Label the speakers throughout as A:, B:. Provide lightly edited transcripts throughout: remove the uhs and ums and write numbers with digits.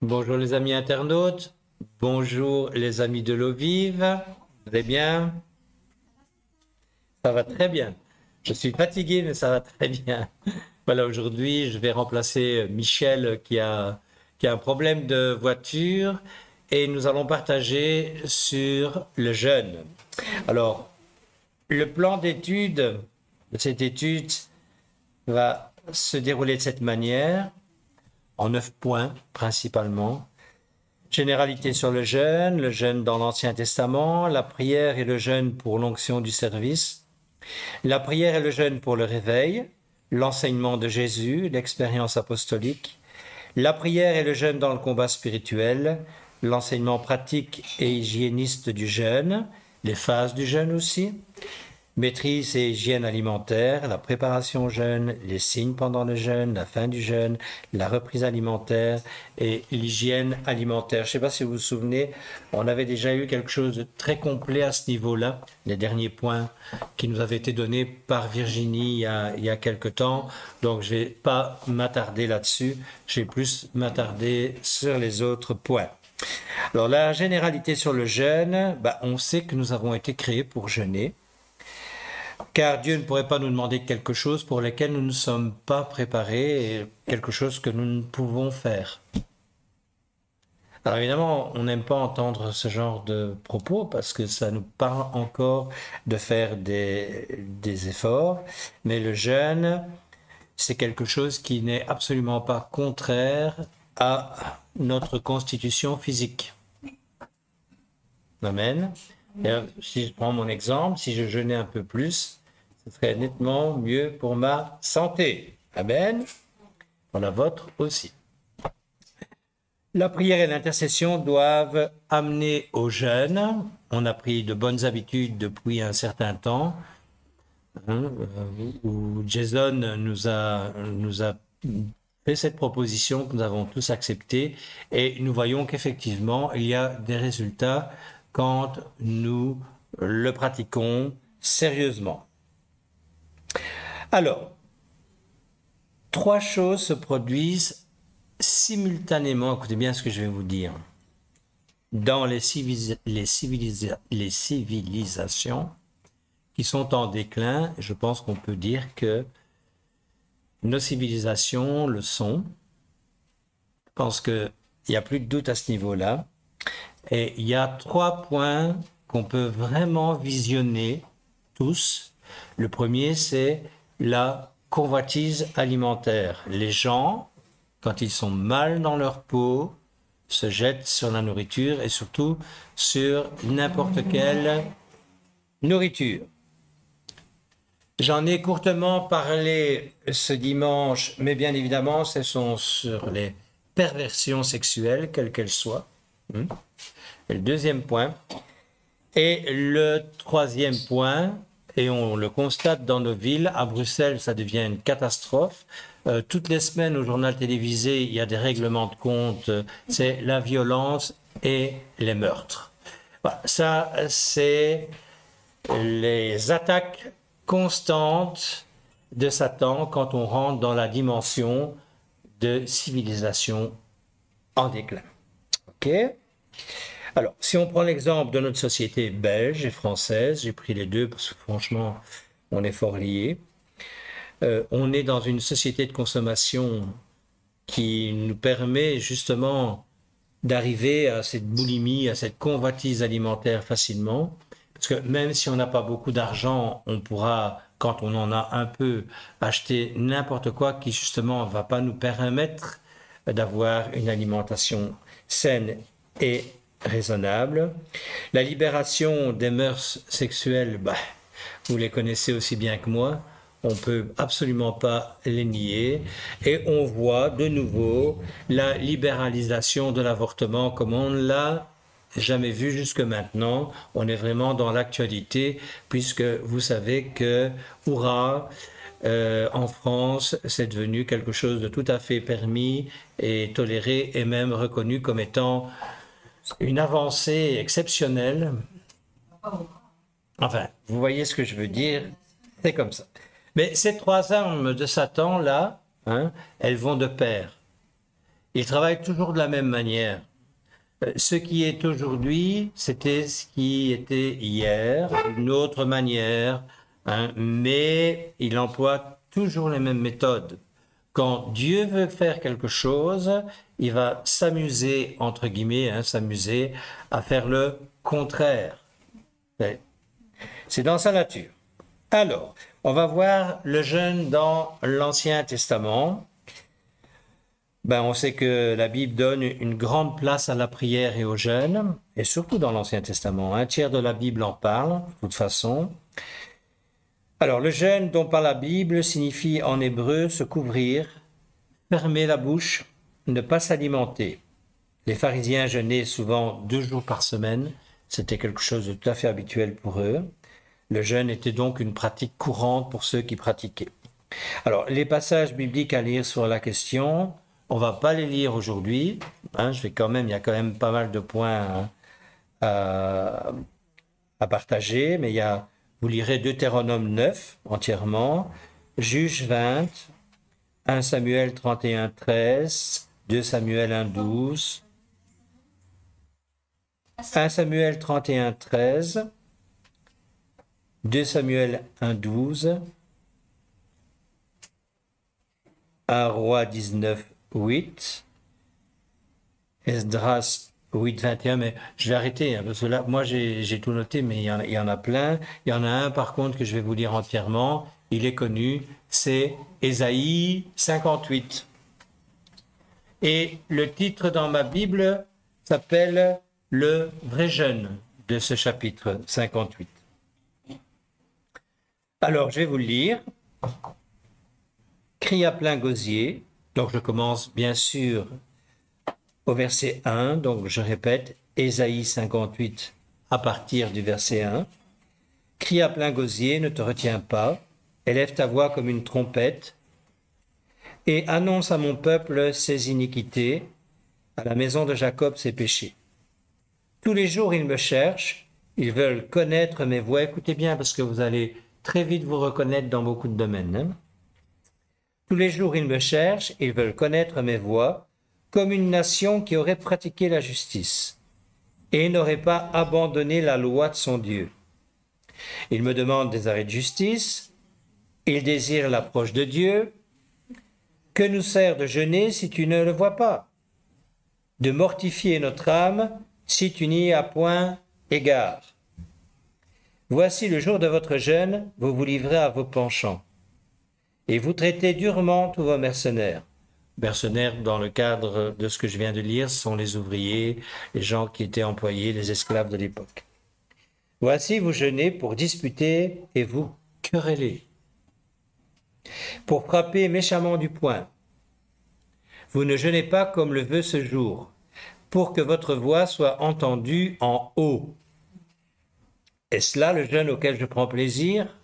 A: Bonjour les amis internautes, bonjour les amis de l'eau vive, vous allez bien? Ça va très bien. Je suis fatigué mais ça va très bien. Voilà, aujourd'hui je vais remplacer Michel qui a un problème de voiture et nous allons partager sur le jeûne. Alors, le plan d'étude de cette étude va se dérouler de cette manière, en 9 points principalement. Généralité sur le jeûne dans l'Ancien Testament, la prière et le jeûne pour l'onction du service, la prière et le jeûne pour le réveil, l'enseignement de Jésus, l'expérience apostolique, la prière et le jeûne dans le combat spirituel, l'enseignement pratique et hygiéniste du jeûne, les phases du jeûne aussi, maîtrise et hygiène alimentaire, la préparation au jeûne, les signes pendant le jeûne, la fin du jeûne, la reprise alimentaire et l'hygiène alimentaire. Je ne sais pas si vous vous souvenez, on avait déjà eu quelque chose de très complet à ce niveau-là, les derniers points qui nous avaient été donnés par Virginie il y a quelque temps. Donc je ne vais pas m'attarder là-dessus, je vais plus m'attarder sur les autres points. Alors la généralité sur le jeûne, on sait que nous avons été créés pour jeûner. Car Dieu ne pourrait pas nous demander quelque chose pour lequel nous ne sommes pas préparés et quelque chose que nous ne pouvons faire. Alors évidemment, on n'aime pas entendre ce genre de propos parce que ça nous parle encore de faire des efforts, mais le jeûne, c'est quelque chose qui n'est absolument pas contraire à notre constitution physique. Amen. Et si je prends mon exemple, si je jeûnais un peu plus, ce serait nettement mieux pour ma santé. Amen. Pour la vôtre aussi. La prière et l'intercession doivent amener au jeûne. On a pris de bonnes habitudes depuis un certain temps, où Jason nous a fait cette proposition que nous avons tous acceptée et nous voyons qu'effectivement, il y a des résultats quand nous le pratiquons sérieusement. Alors, 3 choses se produisent simultanément, écoutez bien ce que je vais vous dire, dans les civilisations qui sont en déclin. Je pense qu'on peut dire que nos civilisations le sont. Je pense qu'il n'y a plus de doute à ce niveau-là. Et il y a 3 points qu'on peut vraiment visionner tous. Le premier, c'est la convoitise alimentaire. Les gens, quand ils sont mal dans leur peau, se jettent sur la nourriture et surtout sur n'importe quelle nourriture. J'en ai courtement parlé ce dimanche, mais bien évidemment, ce sont sur les perversions sexuelles, quelles qu'elles soient. Et le deuxième point. Et le troisième point, et on le constate dans nos villes, à Bruxelles, ça devient une catastrophe. Toutes les semaines au journal télévisé, il y a des règlements de compte, c'est la violence et les meurtres. Voilà, ça, c'est les attaques constantes de Satan quand on rentre dans la dimension de civilisation en déclin. OK ? Alors, si on prend l'exemple de notre société belge et française, j'ai pris les deux parce que franchement, on est fort liés. On est dans une société de consommation qui nous permet justement d'arriver à cette boulimie, à cette convoitise alimentaire facilement. Parce que même si on n'a pas beaucoup d'argent, on pourra, quand on en a un peu, acheter n'importe quoi qui justement ne va pas nous permettre d'avoir une alimentation saine et raisonnable. La libération des mœurs sexuelles, vous les connaissez aussi bien que moi, on ne peut absolument pas les nier. Et on voit de nouveau la libéralisation de l'avortement comme on ne l'a jamais vu jusque maintenant. On est vraiment dans l'actualité puisque vous savez que, hurrah, en France, c'est devenu quelque chose de tout à fait permis et toléré et même reconnu comme étant une avancée exceptionnelle. Enfin, vous voyez ce que je veux dire, c'est comme ça. Mais ces 3 armes de Satan, là, elles vont de pair. Il travaille toujours de la même manière. Ce qui est aujourd'hui, c'était ce qui était hier, d'une autre manière, hein, mais il emploie toujours les mêmes méthodes. Quand Dieu veut faire quelque chose, il va s'amuser, entre guillemets, hein, s'amuser à faire le contraire. C'est dans sa nature. Alors, on va voir le jeûne dans l'Ancien Testament. On sait que la Bible donne une grande place à la prière et au jeûne, et surtout dans l'Ancien Testament. Un tiers de la Bible en parle, de toute façon. Alors, le jeûne dont parle la Bible signifie en hébreu se couvrir, fermer la bouche, ne pas s'alimenter. Les pharisiens jeûnaient souvent 2 jours par semaine. C'était quelque chose de tout à fait habituel pour eux. Le jeûne était donc une pratique courante pour ceux qui pratiquaient. Alors, les passages bibliques à lire sur la question, on ne va pas les lire aujourd'hui. Hein, il y a quand même pas mal de points à partager, mais vous lirez Deutéronome 9 entièrement, Juges 20, 1 Samuel 31, 13, 2 Samuel 1, 12, 1 Samuel 31, 13, 2 Samuel 1, 12, 1 Roi 19, 8, Esdras 8, 21, mais je vais arrêter, hein, parce que là, moi j'ai tout noté, mais il y en a plein. Il y en a un par contre que je vais vous lire entièrement, il est connu, c'est Ésaïe 58. Et le titre dans ma Bible s'appelle « Le vrai jeûne » de ce chapitre 58. Alors, je vais vous le lire. Crie à plein gosier. Donc, je commence bien sûr au verset 1. Donc, je répète, Ésaïe 58 à partir du verset 1. Crie à plein gosier, ne te retiens pas. Élève ta voix comme une trompette et annonce à mon peuple ses iniquités, à la maison de Jacob ses péchés. Tous les jours, ils me cherchent, ils veulent connaître mes voies. Écoutez bien, parce que vous allez très vite vous reconnaître dans beaucoup de domaines. Hein? Tous les jours, ils me cherchent, ils veulent connaître mes voies, comme une nation qui aurait pratiqué la justice et n'aurait pas abandonné la loi de son Dieu. Ils me demandent des arrêts de justice, ils désirent l'approche de Dieu. Que nous sert de jeûner si tu ne le vois pas? De mortifier notre âme si tu n'y as point égard. Voici le jour de votre jeûne, vous vous livrez à vos penchants. Et vous traitez durement tous vos mercenaires. Mercenaires, dans le cadre de ce que je viens de lire, sont les ouvriers, les gens qui étaient employés, les esclaves de l'époque. Voici, vous jeûnez pour disputer et vous quereller, pour frapper méchamment du poing. Vous ne jeûnez pas comme le veut ce jour, pour que votre voix soit entendue en haut. Est-ce là le jeûne auquel je prends plaisir?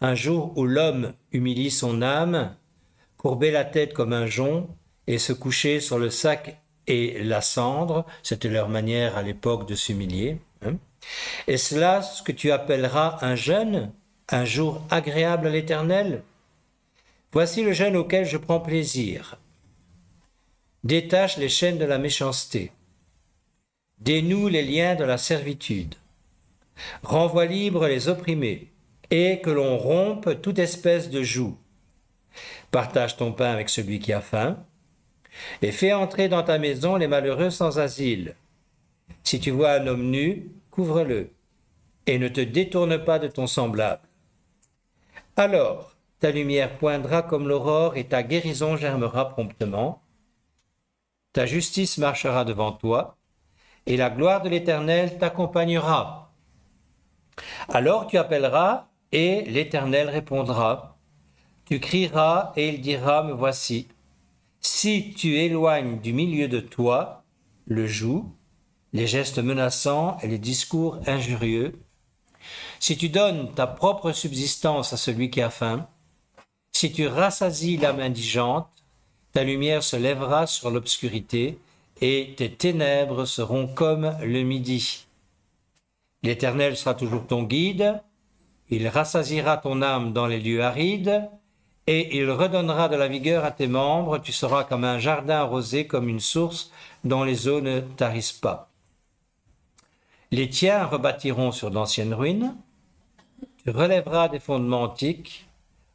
A: Un jour où l'homme humilie son âme, courber la tête comme un jonc et se coucher sur le sac et la cendre, c'était leur manière à l'époque de s'humilier. Hein? Est-ce là ce que tu appelleras un jeûne, un jour agréable à l'Éternel? Voici le jeûne auquel je prends plaisir. Détache les chaînes de la méchanceté. Dénoue les liens de la servitude. Renvoie libre les opprimés, et que l'on rompe toute espèce de joug. Partage ton pain avec celui qui a faim, et fais entrer dans ta maison les malheureux sans asile. Si tu vois un homme nu, couvre-le, et ne te détourne pas de ton semblable. Alors, ta lumière poindra comme l'aurore, et ta guérison germera promptement. Ta justice marchera devant toi, et la gloire de l'Éternel t'accompagnera. Alors tu appelleras, et l'Éternel répondra. Tu crieras, et il dira, me voici. Si tu éloignes du milieu de toi le joug, les gestes menaçants et les discours injurieux, si tu donnes ta propre subsistance à celui qui a faim, si tu rassasies l'âme indigente, ta lumière se lèvera sur l'obscurité, et tes ténèbres seront comme le midi. L'Éternel sera toujours ton guide, il rassasiera ton âme dans les lieux arides, et il redonnera de la vigueur à tes membres. Tu seras comme un jardin arrosé, comme une source dont les eaux ne tarissent pas. Les tiens rebâtiront sur d'anciennes ruines. Tu relèveras des fondements antiques.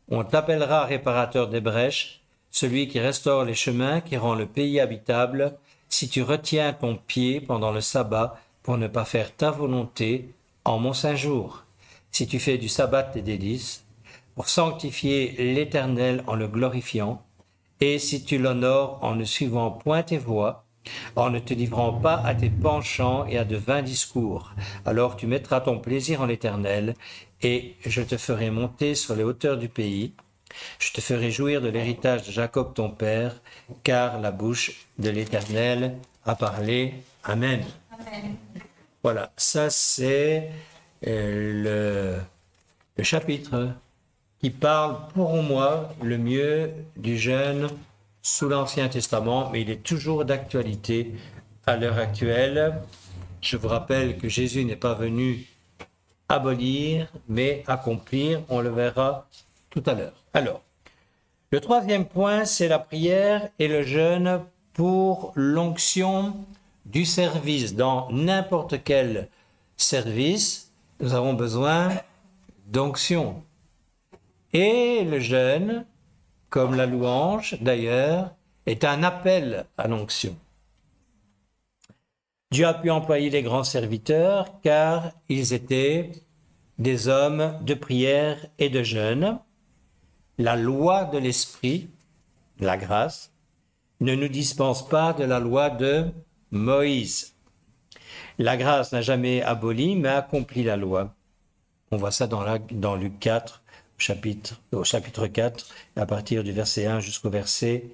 A: On t'appellera réparateur des brèches, celui qui restaure les chemins, qui rend le pays habitable. Si tu retiens ton pied pendant le sabbat pour ne pas faire ta volonté en mon saint jour, si tu fais du sabbat tes délices, pour sanctifier l'Éternel en le glorifiant, et si tu l'honores en ne suivant point tes voies, en ne te livrant pas à tes penchants et à de vains discours, alors tu mettras ton plaisir en l'Éternel, et je te ferai monter sur les hauteurs du pays. Je te ferai jouir de l'héritage de Jacob ton père, car la bouche de l'Éternel a parlé. Amen. Amen. Voilà, ça c'est le chapitre qui parle pour moi le mieux du jeûne sous l'Ancien Testament, mais il est toujours d'actualité à l'heure actuelle. Je vous rappelle que Jésus n'est pas venu abolir, mais accomplir. On le verra tout à l'heure. Alors, le troisième point, c'est la prière et le jeûne pour l'onction du service. Dans n'importe quel service, nous avons besoin d'onction. Et le jeûne, comme la louange d'ailleurs, est un appel à l'onction. Dieu a pu employer les grands serviteurs car ils étaient des hommes de prière et de jeûne. La loi de l'esprit, la grâce, ne nous dispense pas de la loi de Moïse. La grâce n'a jamais aboli, mais accompli la loi. On voit ça dans Luc 4, au chapitre 4, à partir du verset 1 jusqu'au verset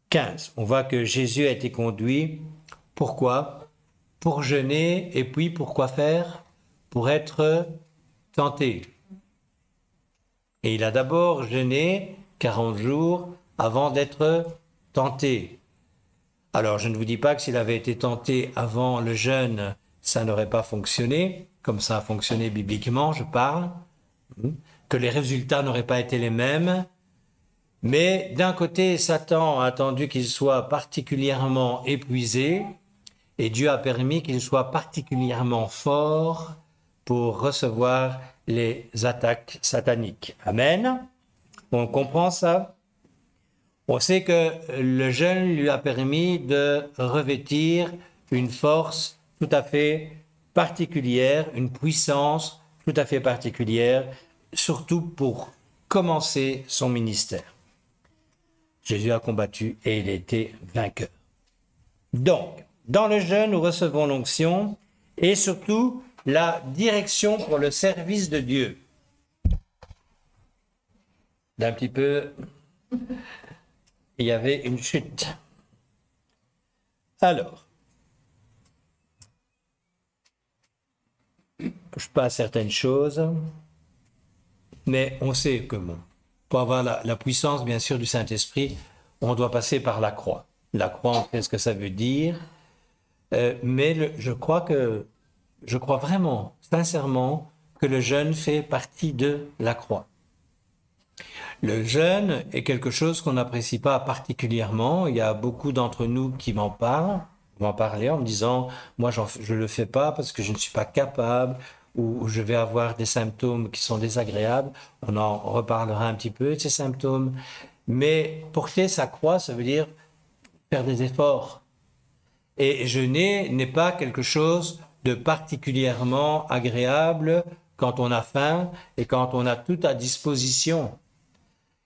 A: 15. On voit que Jésus a été conduit. Pourquoi? Pour jeûner, et puis pour quoi faire? Pour être tenté. Et il a d'abord jeûné 40 jours avant d'être tenté. Alors, je ne vous dis pas que s'il avait été tenté avant le jeûne, ça n'aurait pas fonctionné, comme ça a fonctionné bibliquement, je parle, que les résultats n'auraient pas été les mêmes. Mais d'un côté, Satan a attendu qu'il soit particulièrement épuisé, et Dieu a permis qu'il soit particulièrement fort pour recevoir les attaques sataniques. Amen. On comprend ça? On sait que le jeûne lui a permis de revêtir une force tout à fait particulière, une puissance tout à fait particulière, surtout pour commencer son ministère. Jésus a combattu et il a été vainqueur. Donc, dans le jeûne, nous recevons l'onction et surtout la direction pour le service de Dieu. D'un petit peu, il y avait une chute. Alors, je passe certaines choses, mais on sait que pour avoir la puissance, bien sûr, du Saint-Esprit, on doit passer par la croix. La croix, on sait ce que ça veut dire, mais je crois vraiment, sincèrement, que le jeûne fait partie de la croix. Le jeûne est quelque chose qu'on n'apprécie pas particulièrement. Il y a beaucoup d'entre nous qui m'en parlaient en me disant « Moi, je ne le fais pas parce que je ne suis pas capable ou je vais avoir des symptômes qui sont désagréables. » On en reparlera un petit peu de ces symptômes. Mais porter sa croix, ça veut dire faire des efforts. Et jeûner n'est pas quelque chose de particulièrement agréable quand on a faim et quand on a tout à disposition.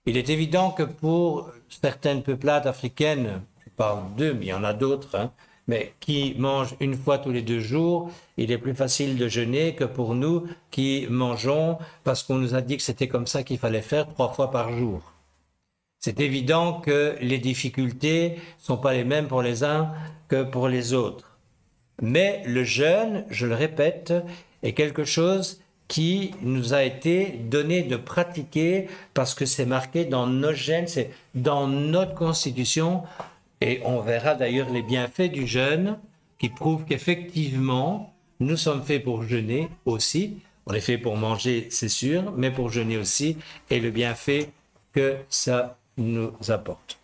A: Il est évident que pour certaines peuplades africaines, je parle d'eux, mais il y en a d'autres, mais qui mangent une fois tous les 2 jours, il est plus facile de jeûner que pour nous qui mangeons parce qu'on nous a dit que c'était comme ça qu'il fallait faire 3 fois par jour. C'est évident que les difficultés ne sont pas les mêmes pour les uns que pour les autres. Mais le jeûne, je le répète, est quelque chose qui nous a été donné de pratiquer parce que c'est marqué dans nos gènes, c'est dans notre constitution. Et on verra d'ailleurs les bienfaits du jeûne qui prouvent qu'effectivement, nous sommes faits pour jeûner aussi. On est fait pour manger, c'est sûr, mais pour jeûner aussi. Et le bienfait que ça nous apporte.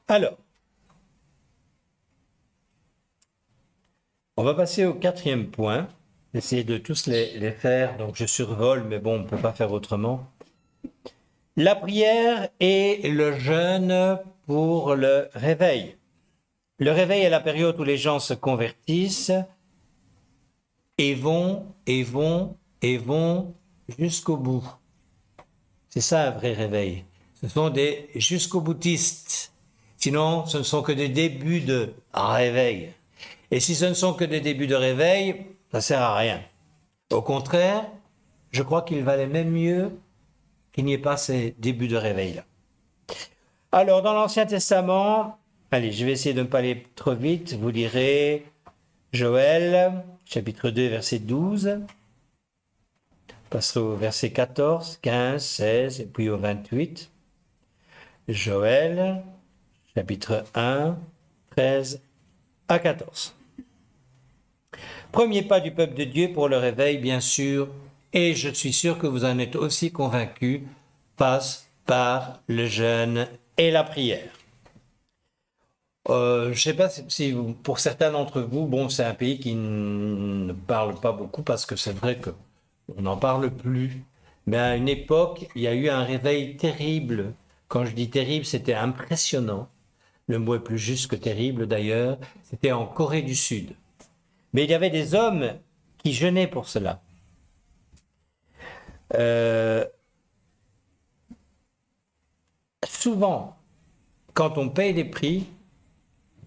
A: Alors, on va passer au quatrième point. Essayer de tous les faire. Donc, je survole, mais bon, on ne peut pas faire autrement. La prière et le jeûne pour le réveil. Le réveil est la période où les gens se convertissent et vont jusqu'au bout. C'est ça un vrai réveil. Ce sont des jusqu'au boutistes. Sinon, ce ne sont que des débuts de réveil. Et si ce ne sont que des débuts de réveil, ça ne sert à rien. Au contraire, je crois qu'il valait même mieux qu'il n'y ait pas ces débuts de réveil-là. Alors, dans l'Ancien Testament, allez, je vais essayer de ne pas aller trop vite. Vous lirez Joël, chapitre 2, verset 12. Passerez au verset 14, 15, 16 et puis au 28. Joël, chapitre 1, 13 à 14. Premier pas du peuple de Dieu pour le réveil, bien sûr, et je suis sûr que vous en êtes aussi convaincus, passe par le jeûne et la prière. Je ne sais pas si pour certains d'entre vous, bon, c'est un pays qui ne parle pas beaucoup parce que c'est vrai qu'on n'en parle plus. Mais à une époque, il y a eu un réveil terrible. Quand je dis terrible, c'était impressionnant. Le mot est plus juste que terrible d'ailleurs. C'était en Corée du Sud. Mais il y avait des hommes qui jeûnaient pour cela. Souvent, quand on paye les prix,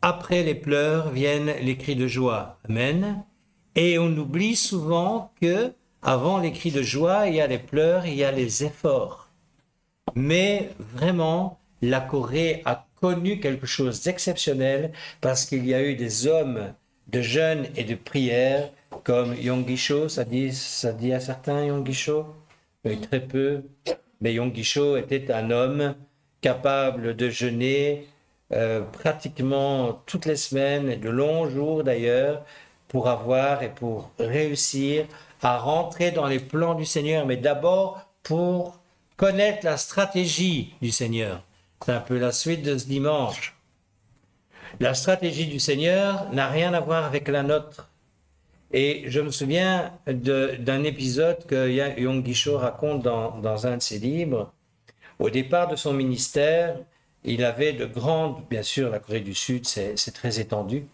A: après les pleurs viennent les cris de joie. Amen. Et on oublie souvent que avant les cris de joie, il y a les pleurs, il y a les efforts. Mais vraiment, la Corée a connu quelque chose d'exceptionnel parce qu'il y a eu des hommes de jeûne et de prière comme Yonggi-sho, ça dit à certains Yonggi-sho, mais très peu. Mais Yonggi-sho était un homme capable de jeûner pratiquement toutes les semaines, et de longs jours d'ailleurs, pour avoir et pour réussir à rentrer dans les plans du Seigneur, mais d'abord pour connaître la stratégie du Seigneur. C'est un peu la suite de ce dimanche. La stratégie du Seigneur n'a rien à voir avec la nôtre. Et je me souviens d'un épisode que Yonggi-sho raconte dans un de ses livres. Au départ de son ministère, il avait de grandes, bien sûr la Corée du Sud c'est très étendu,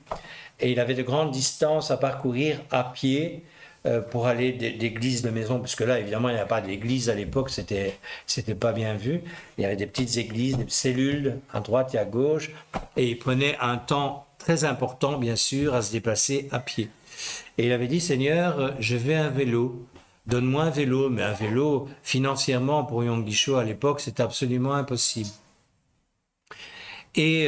A: et il avait de grandes distances à parcourir à pied pour aller d'église de maison, puisque là évidemment il n'y avait pas d'église à l'époque, c'était pas bien vu. Il y avait des petites églises, des cellules à droite et à gauche, et il prenait un temps très important bien sûr à se déplacer à pied. Et il avait dit, Seigneur, je veux un vélo, donne-moi un vélo, mais un vélo financièrement pour Yonggi-sho à l'époque c'était absolument impossible. Et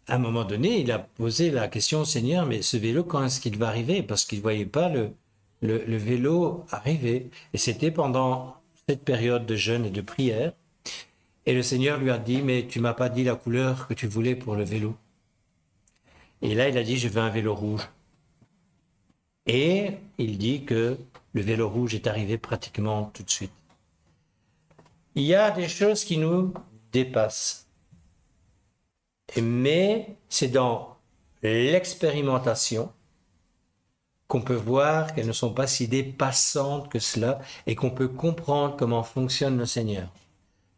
A: à un moment donné, il a posé la question au Seigneur, mais ce vélo, quand est-ce qu'il va arriver? Parce qu'il ne voyait pas le vélo arriver. Et c'était pendant cette période de jeûne et de prière. Et le Seigneur lui a dit, mais tu ne m'as pas dit la couleur que tu voulais pour le vélo. Et là, il a dit, je veux un vélo rouge. Et il dit que le vélo rouge est arrivé pratiquement tout de suite. Il y a des choses qui nous dépassent. Mais c'est dans l'expérimentation qu'on peut voir qu'elles ne sont pas si dépassantes que cela et qu'on peut comprendre comment fonctionne le Seigneur.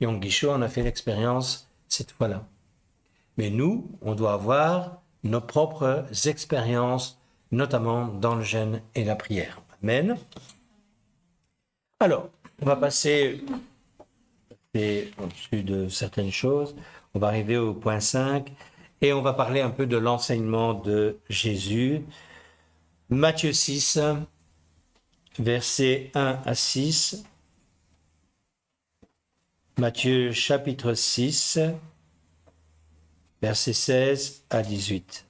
A: Yonggi-sho en a fait l'expérience cette fois-là. Mais nous, on doit avoir nos propres expériences, notamment dans le jeûne et la prière. Amen. Alors, on va passer au-dessus de certaines choses. On va arriver au point 5 et on va parler un peu de l'enseignement de Jésus. Matthieu 6, versets 1 à 6. Matthieu chapitre 6, versets 16 à 18.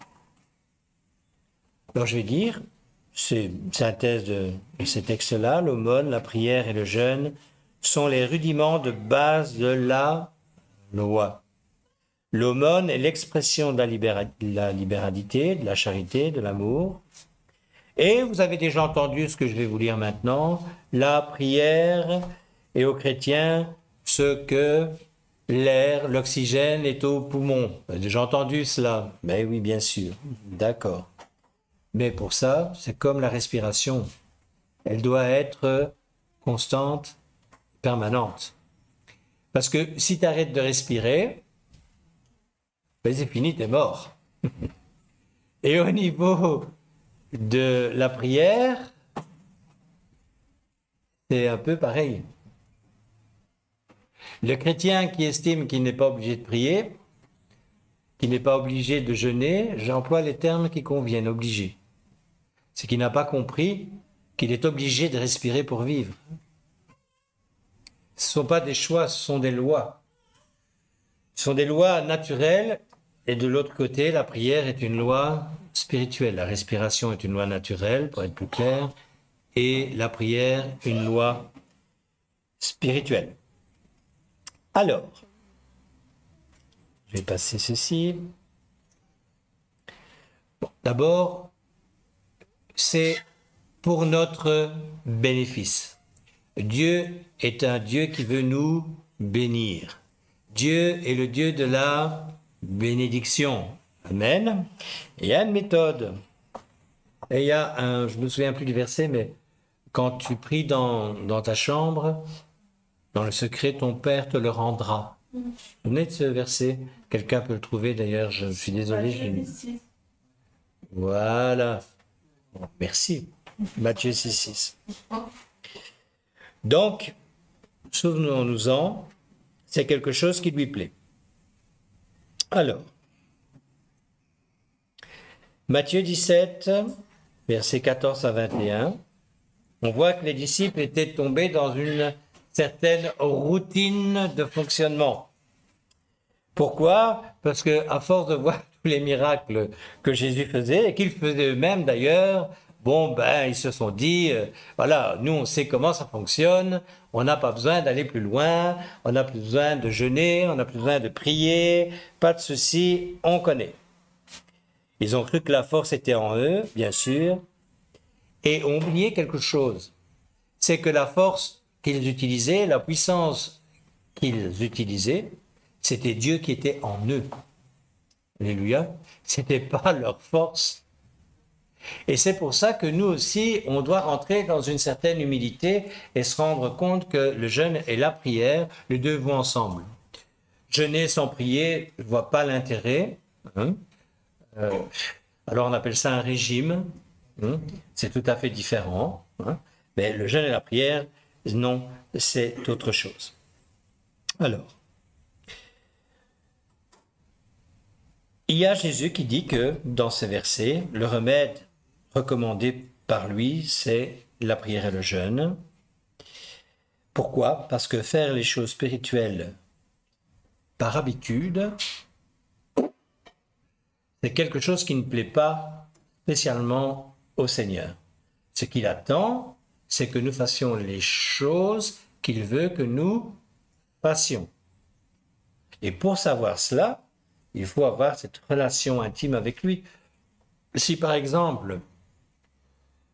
A: Alors je vais dire, c'est une synthèse de ces textes-là, l'aumône, la prière et le jeûne sont les rudiments de base de la loi. L'aumône est l'expression de la libéralité, de la charité, de l'amour. Et vous avez déjà entendu ce que je vais vous lire maintenant. La prière et aux chrétiens ce que l'air, l'oxygène est au poumon. J'ai entendu cela. Mais oui, bien sûr. D'accord. Mais pour ça, c'est comme la respiration. Elle doit être constante, permanente. Parce que si tu arrêtes de respirer, ben c'est fini, tu es mort. Et au niveau de la prière, c'est un peu pareil. Le chrétien qui estime qu'il n'est pas obligé de prier, qu'il n'est pas obligé de jeûner, j'emploie les termes qui conviennent, obligé. C'est qu'il n'a pas compris qu'il est obligé de respirer pour vivre. Ce ne sont pas des choix, ce sont des lois. Ce sont des lois naturelles et de l'autre côté, la prière est une loi spirituelle. La respiration est une loi naturelle, pour être plus clair, et la prière, une loi spirituelle. Alors, je vais passer ceci. Bon, d'abord, c'est pour notre bénéfice. Dieu est un Dieu qui veut nous bénir. Dieu est le Dieu de la bénédiction. Amen. Et il y a une méthode. Et il y a un, je ne me souviens plus du verset, mais quand tu pries dans ta chambre, dans le secret, ton Père te le rendra. Vous venez de ce verset? Quelqu'un peut le trouver d'ailleurs, je suis désolé. Voilà. Bon, merci. Matthieu 6,6. Donc, souvenons-nous-en, c'est quelque chose qui lui plaît. Alors, Matthieu 17, versets 14 à 21, on voit que les disciples étaient tombés dans une certaine routine de fonctionnement. Pourquoi? Parce qu'à force de voir tous les miracles que Jésus faisait, et qu'ils faisaient eux-mêmes d'ailleurs, ils se sont dit, voilà, nous on sait comment ça fonctionne, on n'a pas besoin d'aller plus loin, on n'a plus besoin de jeûner, on n'a plus besoin de prier, pas de souci, on connaît. Ils ont cru que la force était en eux, bien sûr, et ont oublié quelque chose. C'est que la force qu'ils utilisaient, la puissance qu'ils utilisaient, c'était Dieu qui était en eux. Alléluia. C'était pas leur force. Et c'est pour ça que nous aussi, on doit rentrer dans une certaine humilité et se rendre compte que le jeûne et la prière, les deux vont ensemble. Jeûner sans prier, je ne vois pas l'intérêt. Alors on appelle ça un régime. C'est tout à fait différent. Mais le jeûne et la prière, non, c'est autre chose. Alors, il y a Jésus qui dit que, dans ces versets, le remède recommandé par lui, c'est la prière et le jeûne. Pourquoi? Parce que faire les choses spirituelles par habitude, c'est quelque chose qui ne plaît pas spécialement au Seigneur. Ce qu'il attend, c'est que nous fassions les choses qu'il veut que nous fassions. Et pour savoir cela, il faut avoir cette relation intime avec lui. Si par exemple,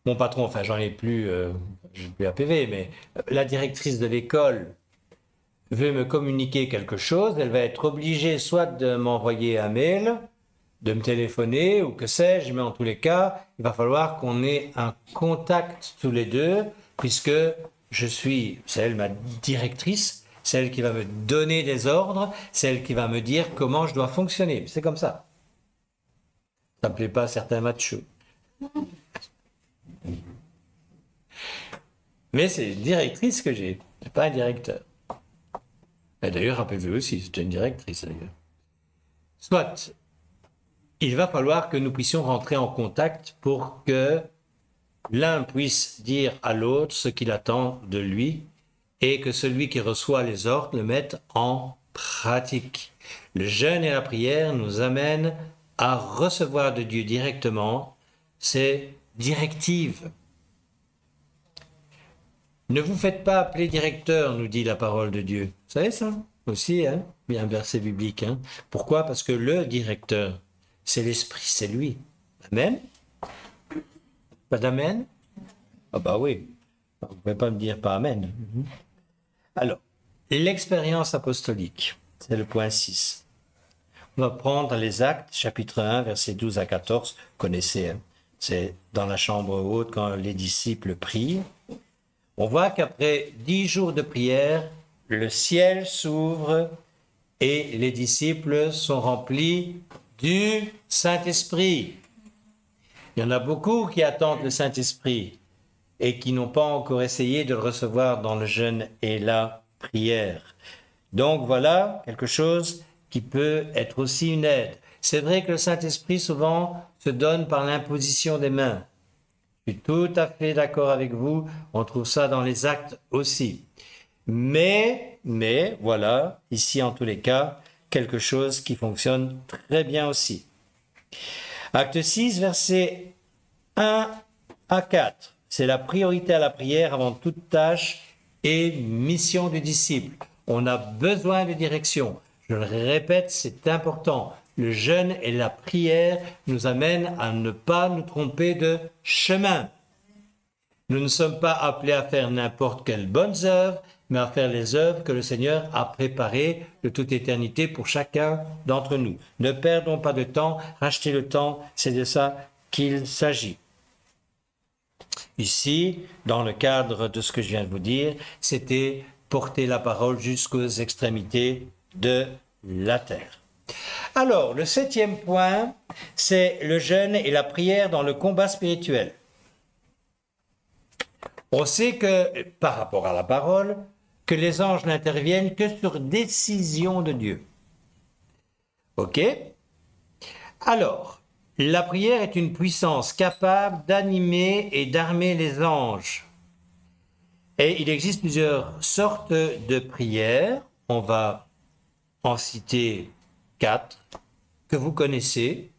A: mon patron, enfin j'en ai plus, je n'ai plus APV, mais la directrice de l'école veut me communiquer quelque chose, elle va être obligée soit de m'envoyer un mail, de me téléphoner ou que sais-je, mais en tous les cas, il va falloir qu'on ait un contact tous les deux, puisque c'est elle ma directrice, c'est elle qui va me donner des ordres, c'est elle qui va me dire comment je dois fonctionner. C'est comme ça. Ça ne plaît pas à certains machos. Mais c'est une directrice que j'ai, c'est pas un directeur. Et d'ailleurs, APV aussi, c'est une directrice d'ailleurs. Soit, il va falloir que nous puissions rentrer en contact pour que l'un puisse dire à l'autre ce qu'il attend de lui et que celui qui reçoit les ordres le mette en pratique. Le jeûne et la prière nous amènent à recevoir de Dieu directement ces directives. Ne vous faites pas appeler directeur, nous dit la parole de Dieu. Vous savez ça aussi, hein? Bien un verset biblique. Hein? Pourquoi? Parce que le directeur, c'est l'Esprit, c'est lui. Amen? Pas d'amen? Ah bah oui. Vous ne pouvez pas me dire pas amen. Alors, l'expérience apostolique, c'est le point 6. On va prendre les Actes, chapitre 1, versets 12 à 14. Vous connaissez, hein? C'est dans la chambre haute quand les disciples prient. On voit qu'après 10 jours de prière, le ciel s'ouvre et les disciples sont remplis du Saint-Esprit. Il y en a beaucoup qui attendent le Saint-Esprit et qui n'ont pas encore essayé de le recevoir dans le jeûne et la prière. Donc voilà quelque chose qui peut être aussi une aide. C'est vrai que le Saint-Esprit souvent se donne par l'imposition des mains. Je suis tout à fait d'accord avec vous, on trouve ça dans les Actes aussi. Mais voilà, ici en tous les cas, quelque chose qui fonctionne très bien aussi. Acte 6, versets 1 à 4. C'est la priorité à la prière avant toute tâche et mission du disciple. On a besoin de direction. Je le répète, c'est important. Le jeûne et la prière nous amènent à ne pas nous tromper de chemin. Nous ne sommes pas appelés à faire n'importe quelles bonnes œuvres, mais à faire les œuvres que le Seigneur a préparées de toute éternité pour chacun d'entre nous. Ne perdons pas de temps, rachetez le temps, c'est de ça qu'il s'agit. Ici, dans le cadre de ce que je viens de vous dire, c'était porter la parole jusqu'aux extrémités de la terre. Alors, le 7e point, c'est le jeûne et la prière dans le combat spirituel. On sait que, par rapport à la parole, que les anges n'interviennent que sur décision de Dieu. Ok? Alors, la prière est une puissance capable d'animer et d'armer les anges. Et il existe plusieurs sortes de prières. On va en citer 4 que vous connaissez.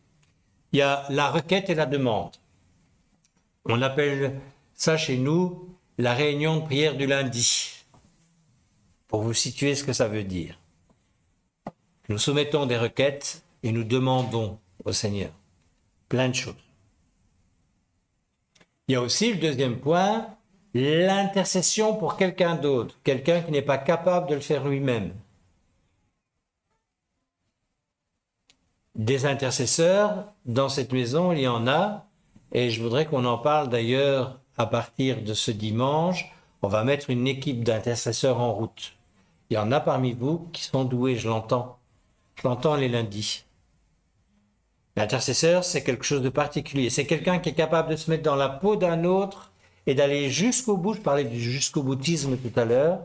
A: Il y a la requête et la demande. On appelle ça chez nous la réunion de prière du lundi. Pour vous situer ce que ça veut dire. Nous soumettons des requêtes et nous demandons au Seigneur plein de choses. Il y a aussi le deuxième point, l'intercession pour quelqu'un d'autre, quelqu'un qui n'est pas capable de le faire lui-même. Des intercesseurs, dans cette maison, il y en a, et je voudrais qu'on en parle d'ailleurs à partir de ce dimanche. On va mettre une équipe d'intercesseurs en route. Il y en a parmi vous qui sont doués, je l'entends. Je l'entends les lundis. L'intercesseur, c'est quelque chose de particulier. C'est quelqu'un qui est capable de se mettre dans la peau d'un autre et d'aller jusqu'au bout. Je parlais du jusqu'au boutisme tout à l'heure,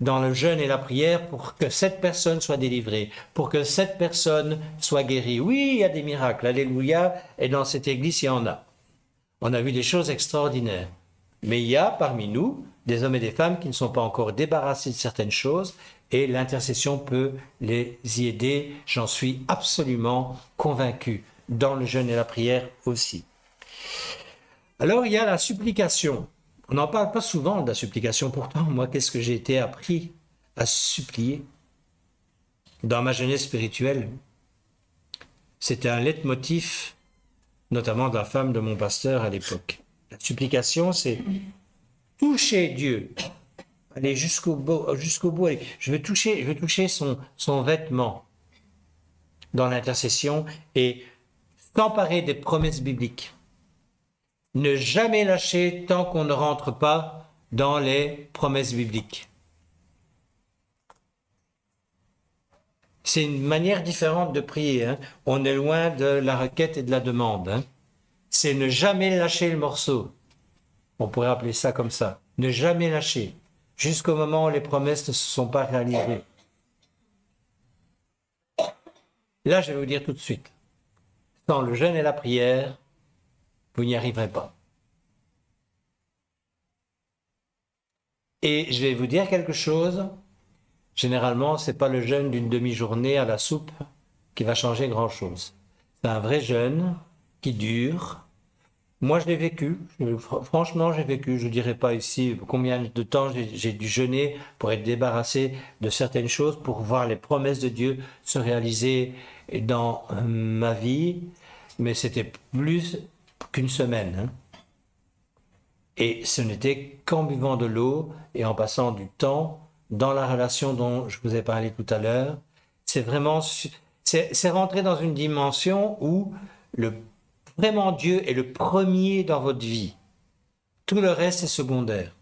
A: dans le jeûne et la prière pour que cette personne soit délivrée, pour que cette personne soit guérie. Oui, il y a des miracles, alléluia, et dans cette église, il y en a. On a vu des choses extraordinaires. Mais il y a parmi nous des hommes et des femmes qui ne sont pas encore débarrassés de certaines choses et l'intercession peut les y aider, j'en suis absolument convaincu, dans le jeûne et la prière aussi. Alors il y a la supplication. On n'en parle pas souvent de la supplication, pourtant moi qu'est-ce que j'ai été appris à supplier dans ma jeunesse spirituelle. C'était un leitmotiv, notamment de la femme de mon pasteur à l'époque. La supplication, c'est toucher Dieu, aller jusqu'au bout. Allez, je veux toucher son vêtement dans l'intercession et s'emparer des promesses bibliques. Ne jamais lâcher tant qu'on ne rentre pas dans les promesses bibliques. C'est une manière différente de prier. Hein. On est loin de la requête et de la demande. Hein. C'est ne jamais lâcher le morceau. On pourrait appeler ça comme ça. Ne jamais lâcher. Jusqu'au moment où les promesses ne se sont pas réalisées. Là, je vais vous dire tout de suite. Sans le jeûne et la prière, vous n'y arriverez pas. Et je vais vous dire quelque chose. Généralement, ce n'est pas le jeûne d'une demi-journée à la soupe qui va changer grand-chose. C'est un vrai jeûne qui dure. Moi, je l'ai vécu. Franchement, j'ai vécu. Je ne dirais pas ici combien de temps j'ai dû jeûner pour être débarrassé de certaines choses, pour voir les promesses de Dieu se réaliser dans ma vie. Mais c'était plus qu'une semaine. Hein. Et ce n'était qu'en buvant de l'eau et en passant du temps dans la relation dont je vous ai parlé tout à l'heure. C'est vraiment, c'est rentrer dans une dimension où vraiment Dieu est le premier dans votre vie. Tout le reste est secondaire.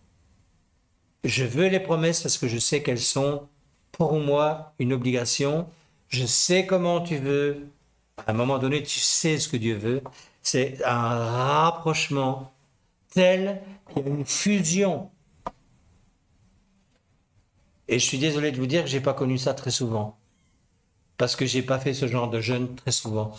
A: Je veux les promesses parce que je sais qu'elles sont pour moi une obligation. Je sais comment tu veux. À un moment donné, tu sais ce que Dieu veut. C'est un rapprochement tel qu'il y a une fusion. Et je suis désolé de vous dire que je n'ai pas connu ça très souvent. Parce que je n'ai pas fait ce genre de jeûne très souvent.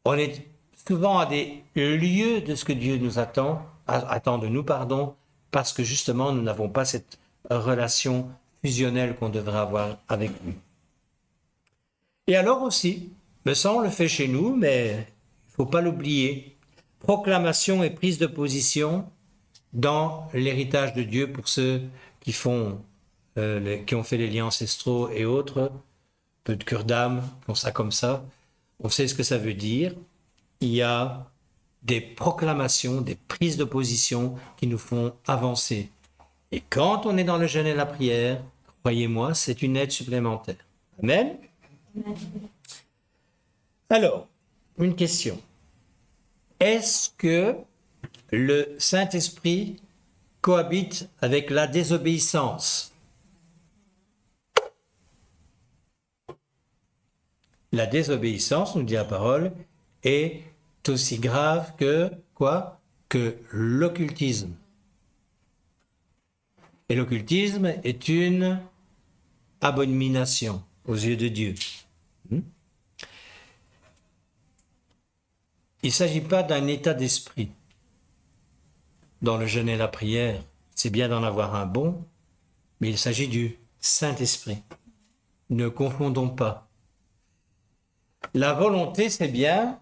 A: On est souvent à des lieux de ce que Dieu nous attend de nous, pardon, parce que justement, nous n'avons pas cette relation fusionnelle qu'on devrait avoir avec lui. Et alors aussi, ça on le fait chez nous, mais il ne faut pas l'oublier. Proclamation et prise de position dans l'héritage de Dieu pour ceux qui ont fait les liens ancestraux et autres, peu de cœur d'âme, qui ont ça comme ça. On sait ce que ça veut dire. Il y a des proclamations, des prises de position qui nous font avancer. Et quand on est dans le jeûne et la prière, croyez-moi, c'est une aide supplémentaire. Amen. Alors, une question. Est-ce que le Saint-Esprit cohabite avec la désobéissance? La désobéissance, nous dit la parole, est aussi grave que quoi? Que l'occultisme. Et l'occultisme est une abomination aux yeux de Dieu. Il ne s'agit pas d'un état d'esprit dans le jeûne et la prière. C'est bien d'en avoir un bon, mais il s'agit du Saint-Esprit. Ne confondons pas. La volonté, c'est bien,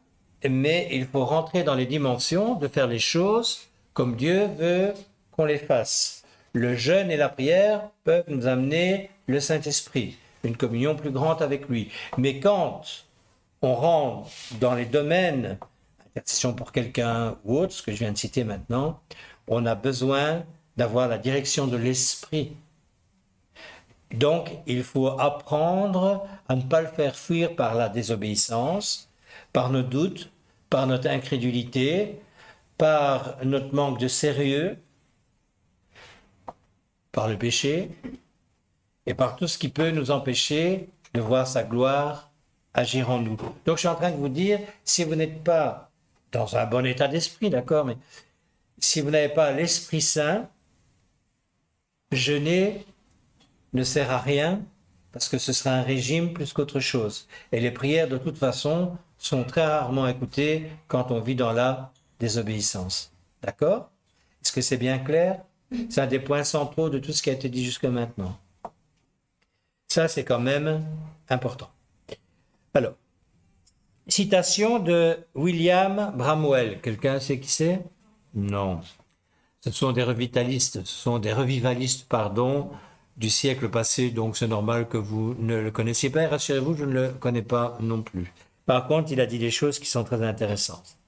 A: mais il faut rentrer dans les dimensions de faire les choses comme Dieu veut qu'on les fasse. Le jeûne et la prière peuvent nous amener le Saint-Esprit, une communion plus grande avec lui. Mais quand on rentre dans les domaines, intercession pour quelqu'un ou autre, ce que je viens de citer maintenant, on a besoin d'avoir la direction de l'Esprit. Donc, il faut apprendre à ne pas le faire fuir par la désobéissance, par nos doutes, par notre incrédulité, par notre manque de sérieux, par le péché et par tout ce qui peut nous empêcher de voir sa gloire agir en nous. Donc, je suis en train de vous dire, si vous n'êtes pas dans un bon état d'esprit, d'accord, mais si vous n'avez pas l'Esprit Saint, jeûner ne sert à rien parce que ce sera un régime plus qu'autre chose. Et les prières, de toute façon, sont très rarement écoutées quand on vit dans la désobéissance. D'accord? Est-ce que c'est bien clair? C'est un des points centraux de tout ce qui a été dit jusque maintenant. Ça, c'est quand même important. Alors, citation de William Bramwell. Quelqu'un sait qui c'est? Non. Ce sont des revivalistes, du siècle passé, donc c'est normal que vous ne le connaissiez pas. Et rassurez-vous, je ne le connais pas non plus. Par contre, il a dit des choses qui sont très intéressantes.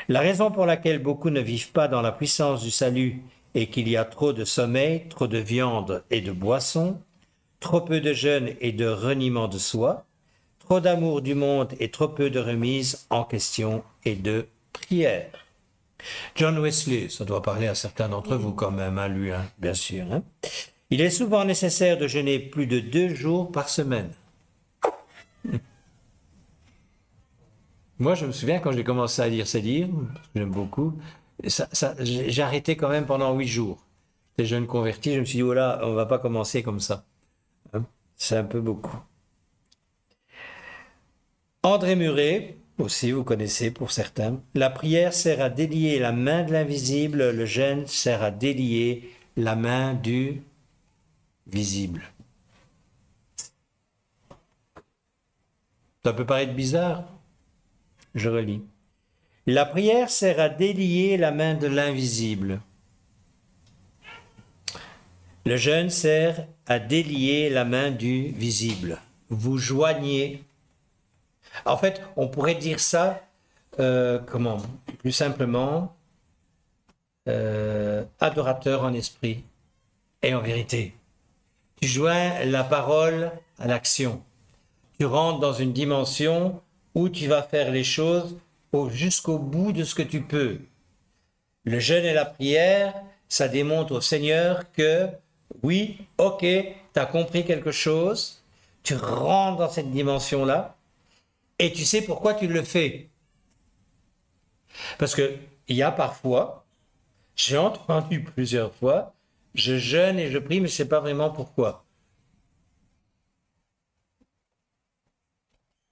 A: La raison pour laquelle beaucoup ne vivent pas dans la puissance du salut est qu'il y a trop de sommeil, trop de viande et de boisson, trop peu de jeûne et de reniement de soi, trop d'amour du monde et trop peu de remise en question et de prière. John Wesley, ça doit parler à certains d'entre vous quand même, lui, bien sûr. Il est souvent nécessaire de jeûner plus de 2 jours par semaine. Moi, je me souviens quand j'ai commencé à lire ces livres, j'aime beaucoup, j'ai arrêté quand même pendant 8 jours. Les jeunes convertis, je me suis dit, oh là, on ne va pas commencer comme ça. C'est un peu beaucoup. André Muret, aussi vous connaissez pour certains, la prière sert à délier la main de l'invisible, le jeûne sert à délier la main du visible. Ça peut paraître bizarre. Je relis. La prière sert à délier la main de l'invisible. Le jeûne sert à délier la main du visible. Vous joignez. En fait, on pourrait dire ça, plus simplement, adorateur en esprit et en vérité. Tu joins la parole à l'action. Tu rentres dans une dimension où tu vas faire les choses jusqu'au bout de ce que tu peux. Le jeûne et la prière, ça démontre au Seigneur que oui, ok, tu as compris quelque chose, tu rentres dans cette dimension-là et tu sais pourquoi tu le fais. Parce qu'il y a parfois, j'ai entendu plusieurs fois, je jeûne et je prie, mais je ne sais pas vraiment pourquoi.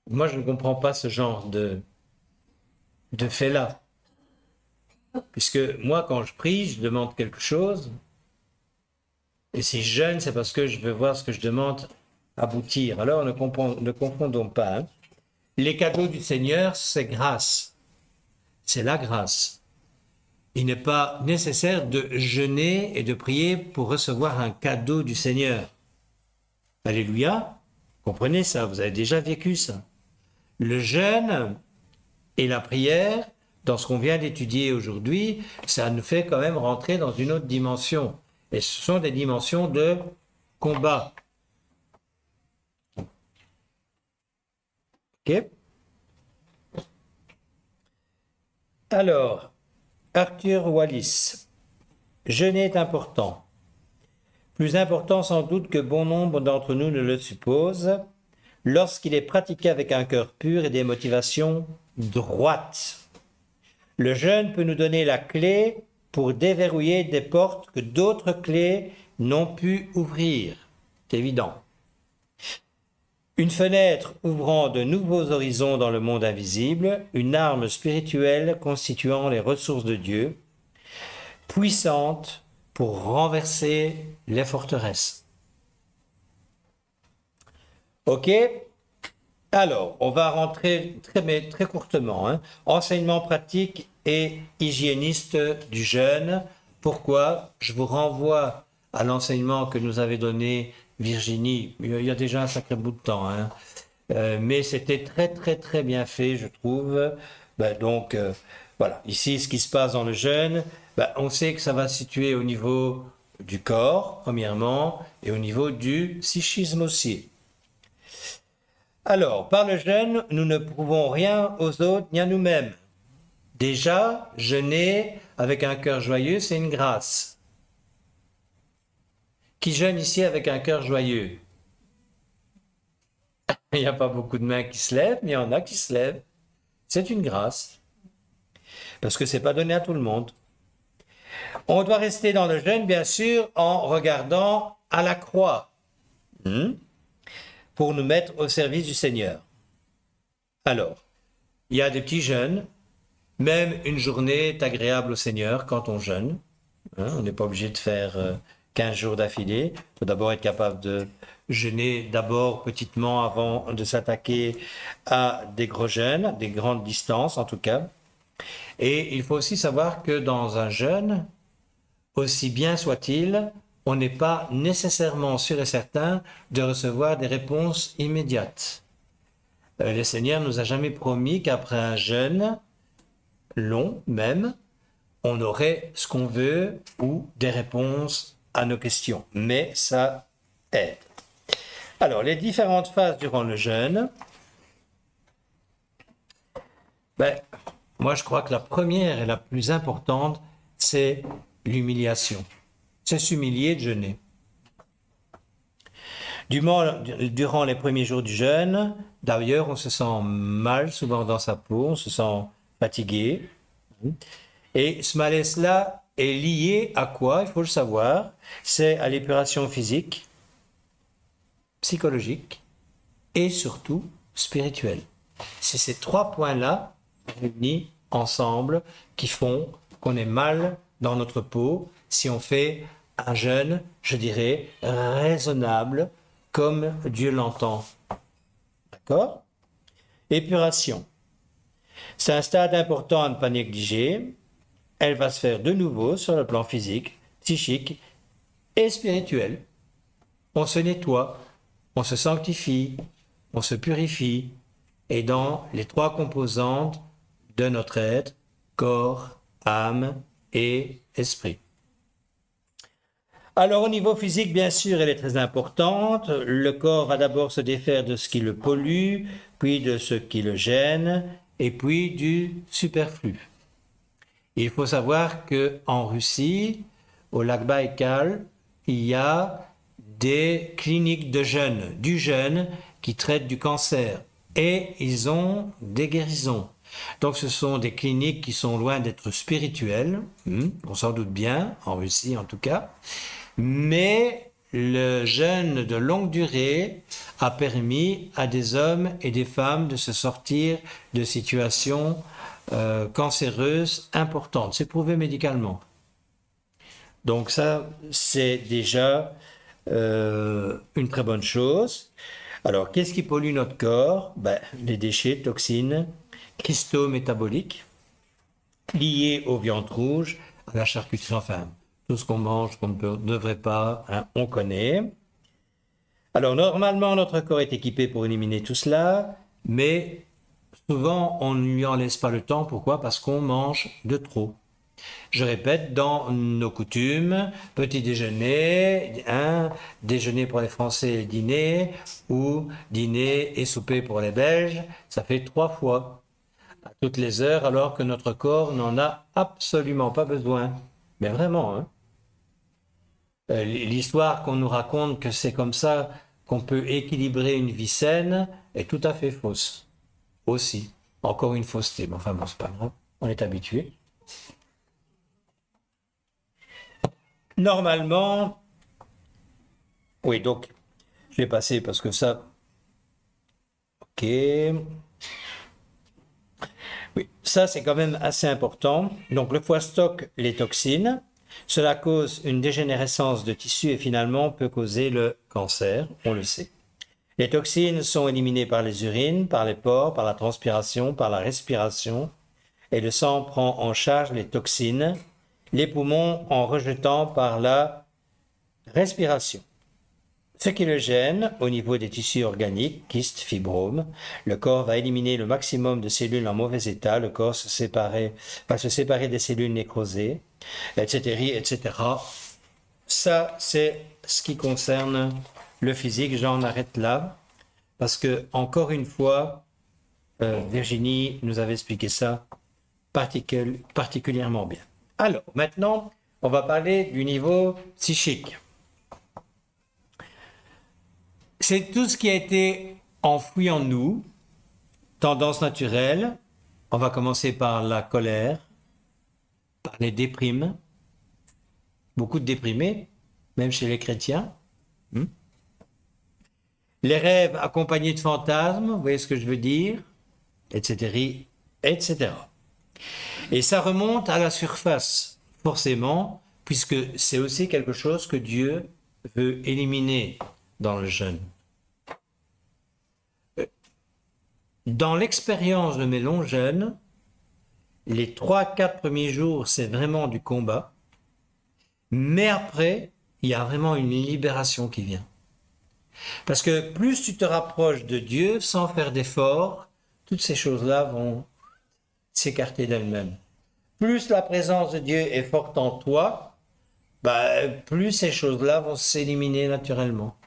A: Moi, je ne comprends pas ce genre de fait-là. Puisque moi, quand je prie, je demande quelque chose. Et si je jeûne, c'est parce que je veux voir ce que je demande aboutir. Alors, ne confondons pas. Hein. Les cadeaux du Seigneur, c'est grâce. C'est la grâce. Il n'est pas nécessaire de jeûner et de prier pour recevoir un cadeau du Seigneur. Alléluia. Comprenez ça, vous avez déjà vécu ça. Le jeûne et la prière, dans ce qu'on vient d'étudier aujourd'hui, ça nous fait quand même rentrer dans une autre dimension. Et ce sont des dimensions de combat. Ok? Alors, Arthur Wallis, jeûner est important. Plus important sans doute que bon nombre d'entre nous ne le supposent, lorsqu'il est pratiqué avec un cœur pur et des motivations droites. Le jeûne peut nous donner la clé pour déverrouiller des portes que d'autres clés n'ont pu ouvrir. C'est évident. Une fenêtre ouvrant de nouveaux horizons dans le monde invisible, une arme spirituelle constituant les ressources de Dieu, puissante pour renverser les forteresses. Ok? Alors, on va rentrer très courtement. Hein. Enseignement pratique et hygiéniste du jeûne. Pourquoi? Je vous renvoie à l'enseignement que nous avait donné Virginie. Il y a déjà un sacré bout de temps. Hein. Mais c'était très bien fait, je trouve. Voilà. Ici, ce qui se passe dans le jeûne, on sait que ça va se situer au niveau du corps, premièrement, et au niveau du psychisme aussi. Alors, par le jeûne, nous ne prouvons rien aux autres ni à nous-mêmes. Déjà, jeûner avec un cœur joyeux, c'est une grâce. Qui jeûne ici avec un cœur joyeux? Il n'y a pas beaucoup de mains qui se lèvent, mais il y en a qui se lèvent. C'est une grâce. Parce que ce n'est pas donné à tout le monde. On doit rester dans le jeûne, bien sûr, en regardant à la croix. Pour nous mettre au service du Seigneur. Alors, il y a des petits jeûnes. Même une journée est agréable au Seigneur quand on jeûne. On n'est pas obligé de faire 15 jours d'affilée. Il faut d'abord être capable de jeûner d'abord petitement avant de s'attaquer à des gros jeûnes, des grandes distances en tout cas. Et il faut aussi savoir que dans un jeûne, aussi bien soit-il, on n'est pas nécessairement sûr et certain de recevoir des réponses immédiates. Le Seigneur nous a jamais promis qu'après un jeûne long même, on aurait ce qu'on veut ou des réponses à nos questions. Mais ça aide. Alors, les différentes phases durant le jeûne. Moi, je crois que la première et la plus importante, c'est l'humiliation. C'est s'humilier de jeûner. Durant les premiers jours du jeûne, d'ailleurs, on se sent mal souvent dans sa peau, on se sent fatigué. Et ce malaise-là est lié à quoi? Il faut le savoir. C'est à l'épuration physique, psychologique et surtout spirituelle. C'est ces trois points-là réunis ensemble qui font qu'on est mal dans notre peau si on fait un jeûne, je dirais, raisonnable, comme Dieu l'entend. D'accord? Épuration. C'est un stade important à ne pas négliger. Elle va se faire de nouveau sur le plan physique, psychique et spirituel. On se nettoie, on se sanctifie, on se purifie, et dans les trois composantes de notre être, corps, âme et esprit. Alors au niveau physique, bien sûr, elle est très importante. Le corps va d'abord se défaire de ce qui le pollue, puis de ce qui le gêne, et puis du superflu. Il faut savoir qu'en Russie, au lac Baïkal, il y a des cliniques de jeunes, du jeûne, qui traitent du cancer. Et ils ont des guérisons. Donc ce sont des cliniques qui sont loin d'être spirituelles, on s'en doute bien, en Russie en tout cas. Mais le jeûne de longue durée a permis à des hommes et des femmes de se sortir de situations cancéreuses importantes. C'est prouvé médicalement. Donc ça, c'est déjà une très bonne chose. Alors, qu'est-ce qui pollue notre corps? Les déchets, toxines, cristaux métaboliques liés aux viandes rouges, à la charcuterie, enfin, tout ce qu'on mange qu'on ne devrait pas, on connaît. Alors, normalement, notre corps est équipé pour éliminer tout cela, mais souvent, on ne lui en laisse pas le temps. Pourquoi? Parce qu'on mange de trop. Je répète, dans nos coutumes, petit déjeuner, déjeuner pour les Français et dîner, ou dîner et souper pour les Belges, ça fait 3 fois, à toutes les heures, alors que notre corps n'en a absolument pas besoin. Mais vraiment, hein. L'histoire qu'on nous raconte que c'est comme ça qu'on peut équilibrer une vie saine est tout à fait fausse. Aussi. Encore une fausseté, mais enfin bon, c'est pas grave, on est habitué. Normalement, oui, donc, je vais passer parce que ça, ok. Oui, ça c'est quand même assez important. Donc, le foie stocke les toxines. Cela cause une dégénérescence de tissu et finalement peut causer le cancer, on le sait. Les toxines sont éliminées par les urines, par les pores, par la transpiration, par la respiration. Et le sang prend en charge les toxines, les poumons en rejetant par la respiration. Ce qui le gêne au niveau des tissus organiques, kystes, fibromes, le corps va éliminer le maximum de cellules en mauvais état, le corps va se séparer des cellules nécrosées, etc., etc. Ça, c'est ce qui concerne le physique. J'en arrête là, parce que, encore une fois, Virginie nous avait expliqué ça particulièrement bien. Alors, maintenant, on va parler du niveau psychique. C'est tout ce qui a été enfoui en nous, tendance naturelle. On va commencer par la colère, par les déprimes, beaucoup de déprimés, même chez les chrétiens. Les rêves accompagnés de fantasmes, vous voyez ce que je veux dire, etc., etc. Et ça remonte à la surface, forcément, puisque c'est aussi quelque chose que Dieu veut éliminer dans le jeûne. Dans l'expérience de mes longs jeûnes, les 3-4 premiers jours, c'est vraiment du combat. Mais après, il y a vraiment une libération qui vient. Parce que plus tu te rapproches de Dieu sans faire d'efforts, toutes ces choses-là vont s'écarter d'elles-mêmes. Plus la présence de Dieu est forte en toi, plus ces choses-là vont s'éliminer naturellement.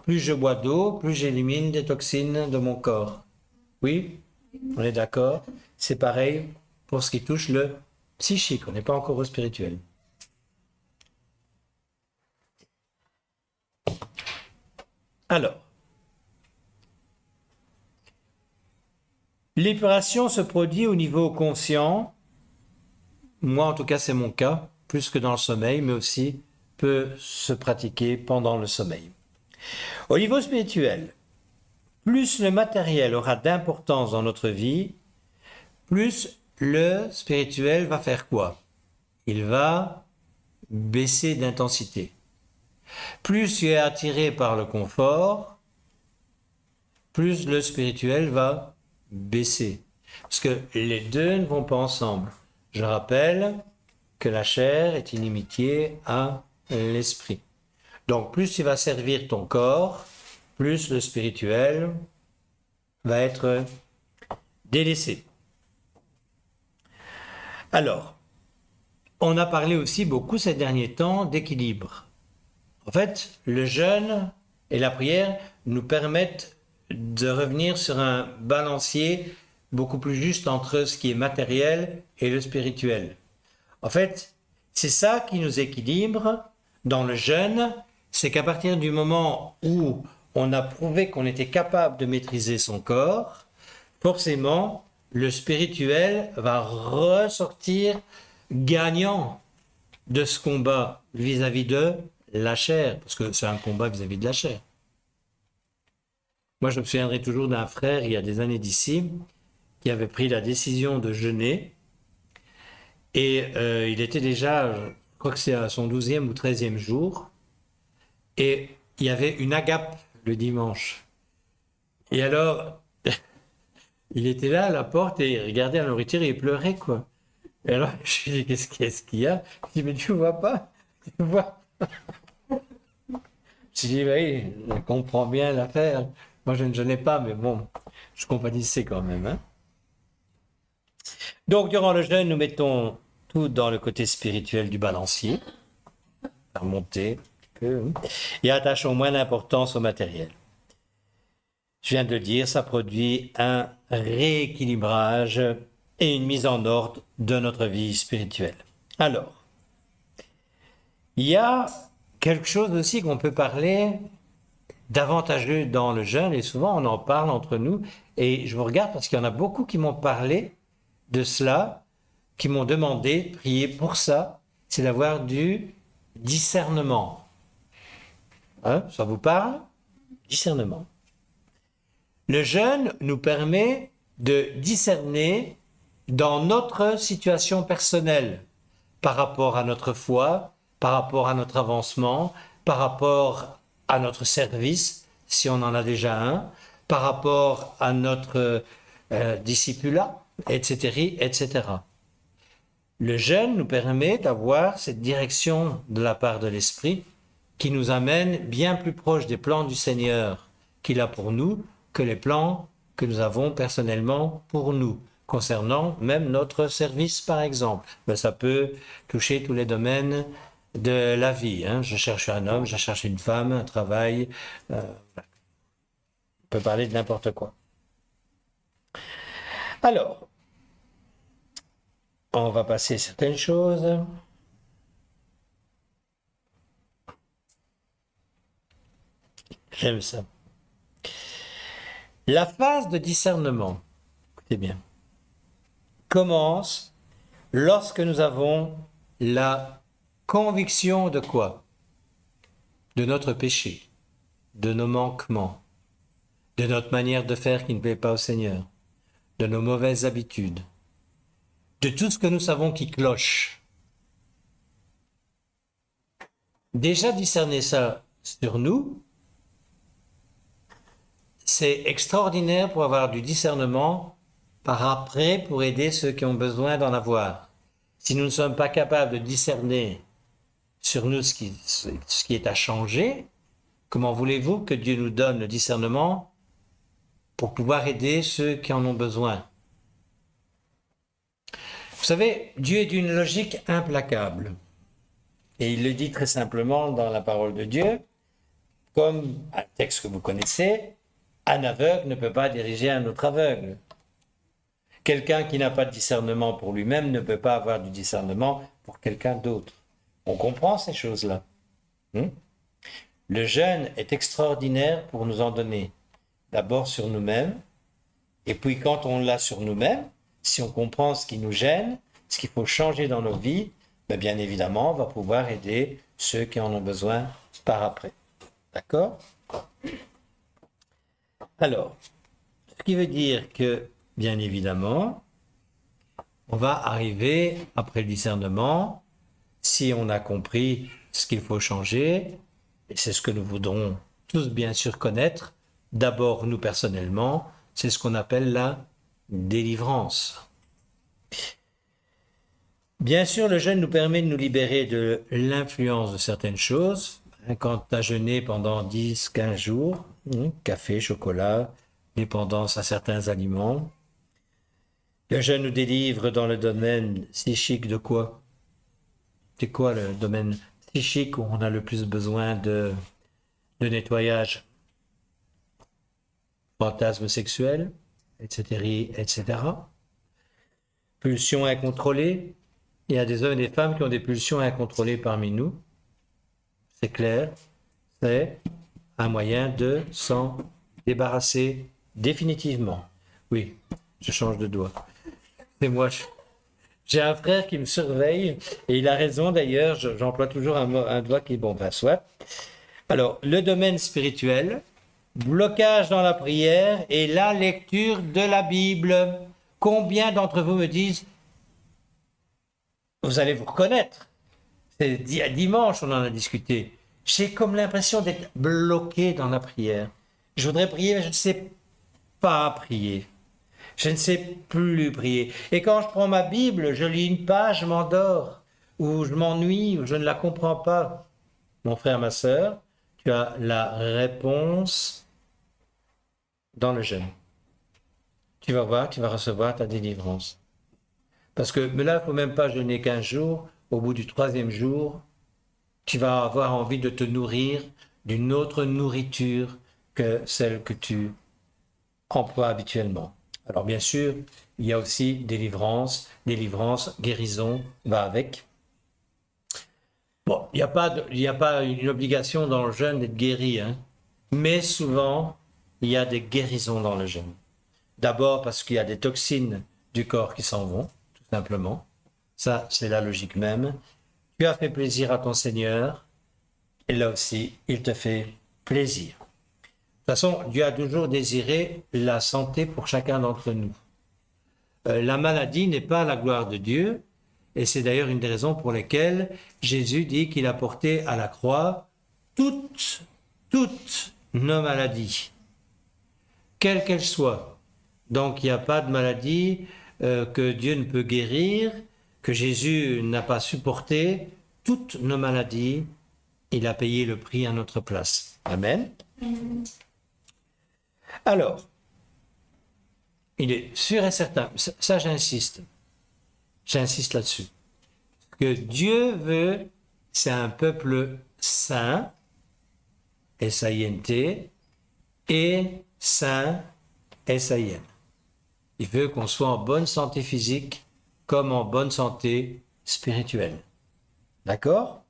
A: Plus je bois d'eau, plus j'élimine des toxines de mon corps. Oui, on est d'accord. C'est pareil pour ce qui touche le psychique. On n'est pas encore au spirituel. Alors, l'épuration se produit au niveau conscient. Moi, en tout cas, c'est mon cas, plus que dans le sommeil, mais aussi peut se pratiquer pendant le sommeil. Au niveau spirituel, plus le matériel aura d'importance dans notre vie, plus le spirituel va faire quoi? Il va baisser d'intensité. Plus tu es attiré par le confort, plus le spirituel va baisser. Parce que les deux ne vont pas ensemble. Je rappelle que la chair est inimitié à l'esprit. Donc plus tu vas servir ton corps, plus le spirituel va être délaissé. Alors, on a parlé aussi beaucoup ces derniers temps d'équilibre. En fait, le jeûne et la prière nous permettent de revenir sur un balancier beaucoup plus juste entre ce qui est matériel et le spirituel. En fait, c'est ça qui nous équilibre dans le jeûne, c'est qu'à partir du moment où on a prouvé qu'on était capable de maîtriser son corps, forcément, le spirituel va ressortir gagnant de ce combat vis-à-vis de la chair, parce que c'est un combat vis-à-vis de la chair. Moi, je me souviendrai toujours d'un frère, il y a des années d'ici, qui avait pris la décision de jeûner, et il était déjà, je crois que c'est à son 12e ou 13e jour, et il y avait une agape le dimanche. Et alors, il était là à la porte et il regardait la nourriture et il pleurait, quoi. Et alors, je lui ai dit, qu'est-ce qu'il y a? Il dit, mais tu vois pas? Tu vois pas? Je lui ai dit, oui, je comprends bien l'affaire. Moi, je ne jeûnais pas, mais bon, je compatissais quand même. Hein. Donc, durant le jeûne, nous mettons tout dans le côté spirituel du balancier, faire monter un peu, et attachons moins d'importance au matériel. Je viens de le dire, ça produit un rééquilibrage et une mise en ordre de notre vie spirituelle. Alors, il y a quelque chose aussi qu'on peut parler d'avantageux dans le jeûne, et souvent on en parle entre nous, et je vous regarde parce qu'il y en a beaucoup qui m'ont parlé de cela, qui m'ont demandé de prier pour ça, c'est d'avoir du discernement. Hein, ça vous parle? Discernement. Le jeûne nous permet de discerner dans notre situation personnelle, par rapport à notre foi, par rapport à notre avancement, par rapport à notre service, si on en a déjà un, par rapport à notre discipulat, etc., etc. Le jeûne nous permet d'avoir cette direction de la part de l'Esprit qui nous amène bien plus proche des plans du Seigneur qu'il a pour nous que les plans que nous avons personnellement pour nous, concernant même notre service par exemple. Mais ça peut toucher tous les domaines de la vie. Hein. Je cherche un homme, je cherche une femme, un travail. On peut parler de n'importe quoi. Alors, on va passer certaines choses. J'aime ça. La phase de discernement, écoutez bien, commence lorsque nous avons la conviction de quoi? De notre péché, de nos manquements, de notre manière de faire qui ne plaît pas au Seigneur, de nos mauvaises habitudes, de tout ce que nous savons qui cloche. Déjà discerner ça sur nous, c'est extraordinaire pour avoir du discernement par après pour aider ceux qui ont besoin d'en avoir. Si nous ne sommes pas capables de discerner sur nous ce qui est à changer, comment voulez-vous que Dieu nous donne le discernement pour pouvoir aider ceux qui en ont besoin? Vous savez, Dieu est d'une logique implacable. Et il le dit très simplement dans la parole de Dieu, comme un texte que vous connaissez, un aveugle ne peut pas diriger un autre aveugle. Quelqu'un qui n'a pas de discernement pour lui-même ne peut pas avoir du discernement pour quelqu'un d'autre. On comprend ces choses-là. Le jeûne est extraordinaire pour nous en donner. D'abord sur nous-mêmes, et puis quand on l'a sur nous-mêmes, si on comprend ce qui nous gêne, ce qu'il faut changer dans nos vies, bien évidemment, on va pouvoir aider ceux qui en ont besoin par après. D'accord? Alors, ce qui veut dire que, bien évidemment, on va arriver, après le discernement, si on a compris ce qu'il faut changer, et c'est ce que nous voudrons tous bien sûr connaître, d'abord nous personnellement, c'est ce qu'on appelle la délivrance. Bien sûr, le jeûne nous permet de nous libérer de l'influence de certaines choses. Quand tu as jeûné pendant 10, 15 jours, café, chocolat, dépendance à certains aliments. Le jeûne nous délivre dans le domaine psychique de quoi? C'est quoi le domaine psychique où on a le plus besoin de nettoyage? Fantasmes sexuels, etc., etc. Pulsions incontrôlées. Il y a des hommes et des femmes qui ont des pulsions incontrôlées parmi nous. C'est clair. C'est un moyen de s'en débarrasser définitivement. Oui, je change de doigt. C'est moi. J'ai un frère qui me surveille et il a raison d'ailleurs. J'emploie toujours un doigt qui, bon, ben, soit. Alors, le domaine spirituel, blocage dans la prière et la lecture de la Bible. Combien d'entre vous me disent, vous allez vous reconnaître, c'est dimanche on en a discuté, j'ai comme l'impression d'être bloqué dans la prière. Je voudrais prier mais je ne sais pas prier. Je ne sais plus prier. Et quand je prends ma Bible, je lis une page, je m'endors, ou je m'ennuie, ou je ne la comprends pas. Mon frère, ma sœur, tu as la réponse dans le jeûne. Tu vas voir, tu vas recevoir ta délivrance. Parce que mais là, il ne faut même pas jeûner 15 jours. Au bout du 3e jour, tu vas avoir envie de te nourrir d'une autre nourriture que celle que tu emploies habituellement. Alors bien sûr, il y a aussi délivrance, guérison va avec. Bon, il n'y a pas une obligation dans le jeûne d'être guéri, hein, mais souvent, il y a des guérisons dans le jeûne. D'abord parce qu'il y a des toxines du corps qui s'en vont, tout simplement. Ça, c'est la logique même. Tu as fait plaisir à ton Seigneur, et là aussi, il te fait plaisir. De toute façon, Dieu a toujours désiré la santé pour chacun d'entre nous. La maladie n'est pas la gloire de Dieu, et c'est d'ailleurs une des raisons pour lesquelles Jésus dit qu'il a porté à la croix toutes nos maladies, quelles qu'elles soient. Donc il n'y a pas de maladie que Dieu ne peut guérir, que Jésus n'a pas supporté. Toutes nos maladies, il a payé le prix à notre place. Amen. Alors, il est sûr et certain, ça j'insiste là-dessus, que Dieu veut, c'est un peuple saint, S-A-I-N-T, et saint, S-A-I-N. Il veut qu'on soit en bonne santé physique comme en bonne santé spirituelle. D'accord?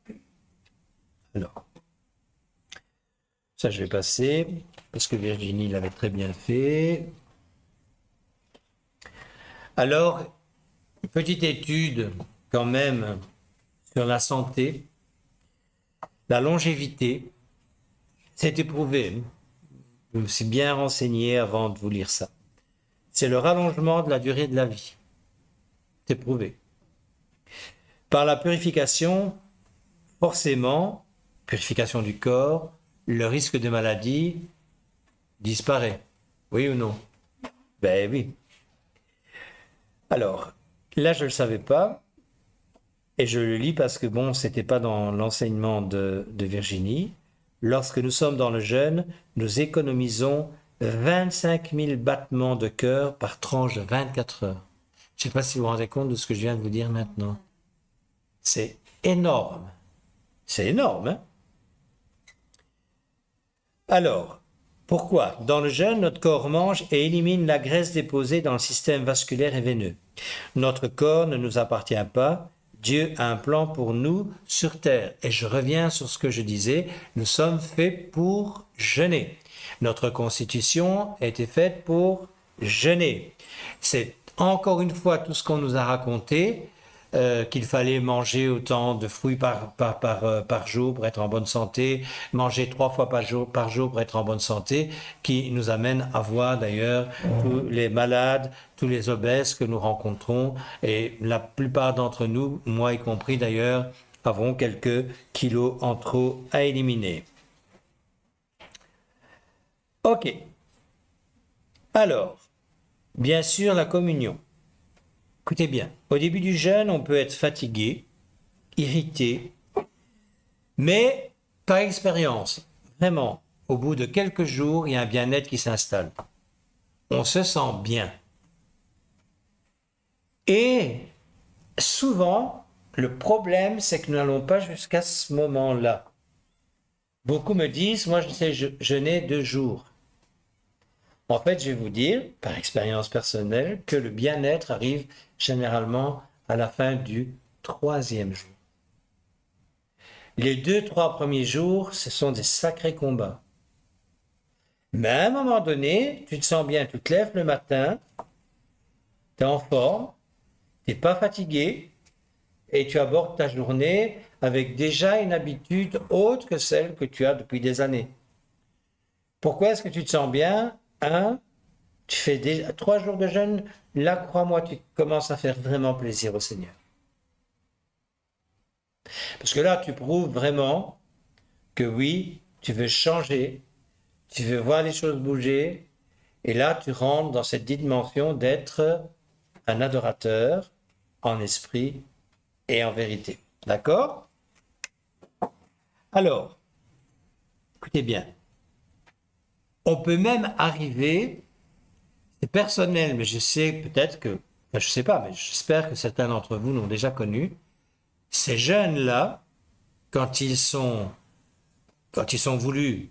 A: Alors, ça je vais passer, parce que Virginie l'avait très bien fait. Alors, une petite étude quand même sur la santé, la longévité, c'est éprouvé. Je me suis bien renseigné avant de vous lire ça. C'est le rallongement de la durée de la vie. C'est prouvé. Par la purification, forcément, purification du corps, le risque de maladie disparaît. Oui ou non? Ben oui. Alors, là, je ne le savais pas, et je le lis parce que, bon, ce n'était pas dans l'enseignement de Virginie. Lorsque nous sommes dans le jeûne, nous économisons 25 000 battements de cœur par tranche de 24 heures. Je ne sais pas si vous vous rendez compte de ce que je viens de vous dire maintenant. C'est énorme. C'est énorme, hein? Alors, pourquoi? Dans le jeûne, notre corps mange et élimine la graisse déposée dans le système vasculaire et veineux. Notre corps ne nous appartient pas. Dieu a un plan pour nous sur terre. Et je reviens sur ce que je disais, nous sommes faits pour jeûner. Notre constitution a été faite pour jeûner. C'est encore une fois tout ce qu'on nous a raconté, qu'il fallait manger autant de fruits par jour pour être en bonne santé, manger 3 fois par jour pour être en bonne santé, qui nous amène à voir d'ailleurs tous les malades, tous les obèses que nous rencontrons, et la plupart d'entre nous, moi y compris d'ailleurs, avons quelques kilos en trop à éliminer. Ok. Alors, bien sûr, la communion. Écoutez bien, au début du jeûne, on peut être fatigué, irrité, mais par expérience, vraiment, au bout de quelques jours, il y a un bien-être qui s'installe. On se sent bien. Et souvent, le problème, c'est que nous n'allons pas jusqu'à ce moment-là. Beaucoup me disent, moi je sais jeûner 2 jours. En fait, je vais vous dire, par expérience personnelle, que le bien-être arrive généralement à la fin du 3e jour. Les 2-3 premiers jours, ce sont des sacrés combats. Mais à un moment donné, tu te sens bien, tu te lèves le matin, tu es en forme, tu n'es pas fatigué et tu abordes ta journée avec déjà une habitude autre que celle que tu as depuis des années. Pourquoi est-ce que tu te sens bien? Tu fais déjà 3 jours de jeûne, là, crois-moi, tu commences à faire vraiment plaisir au Seigneur. Parce que là, tu prouves vraiment que oui, tu veux changer, tu veux voir les choses bouger, et là, tu rentres dans cette dimension d'être un adorateur en esprit et en vérité. D'accord? Alors, écoutez bien, on peut même arriver, c'est personnel, mais je sais peut-être que, je ne sais pas, mais j'espère que certains d'entre vous l'ont déjà connu, ces jeunes-là, quand ils sont voulus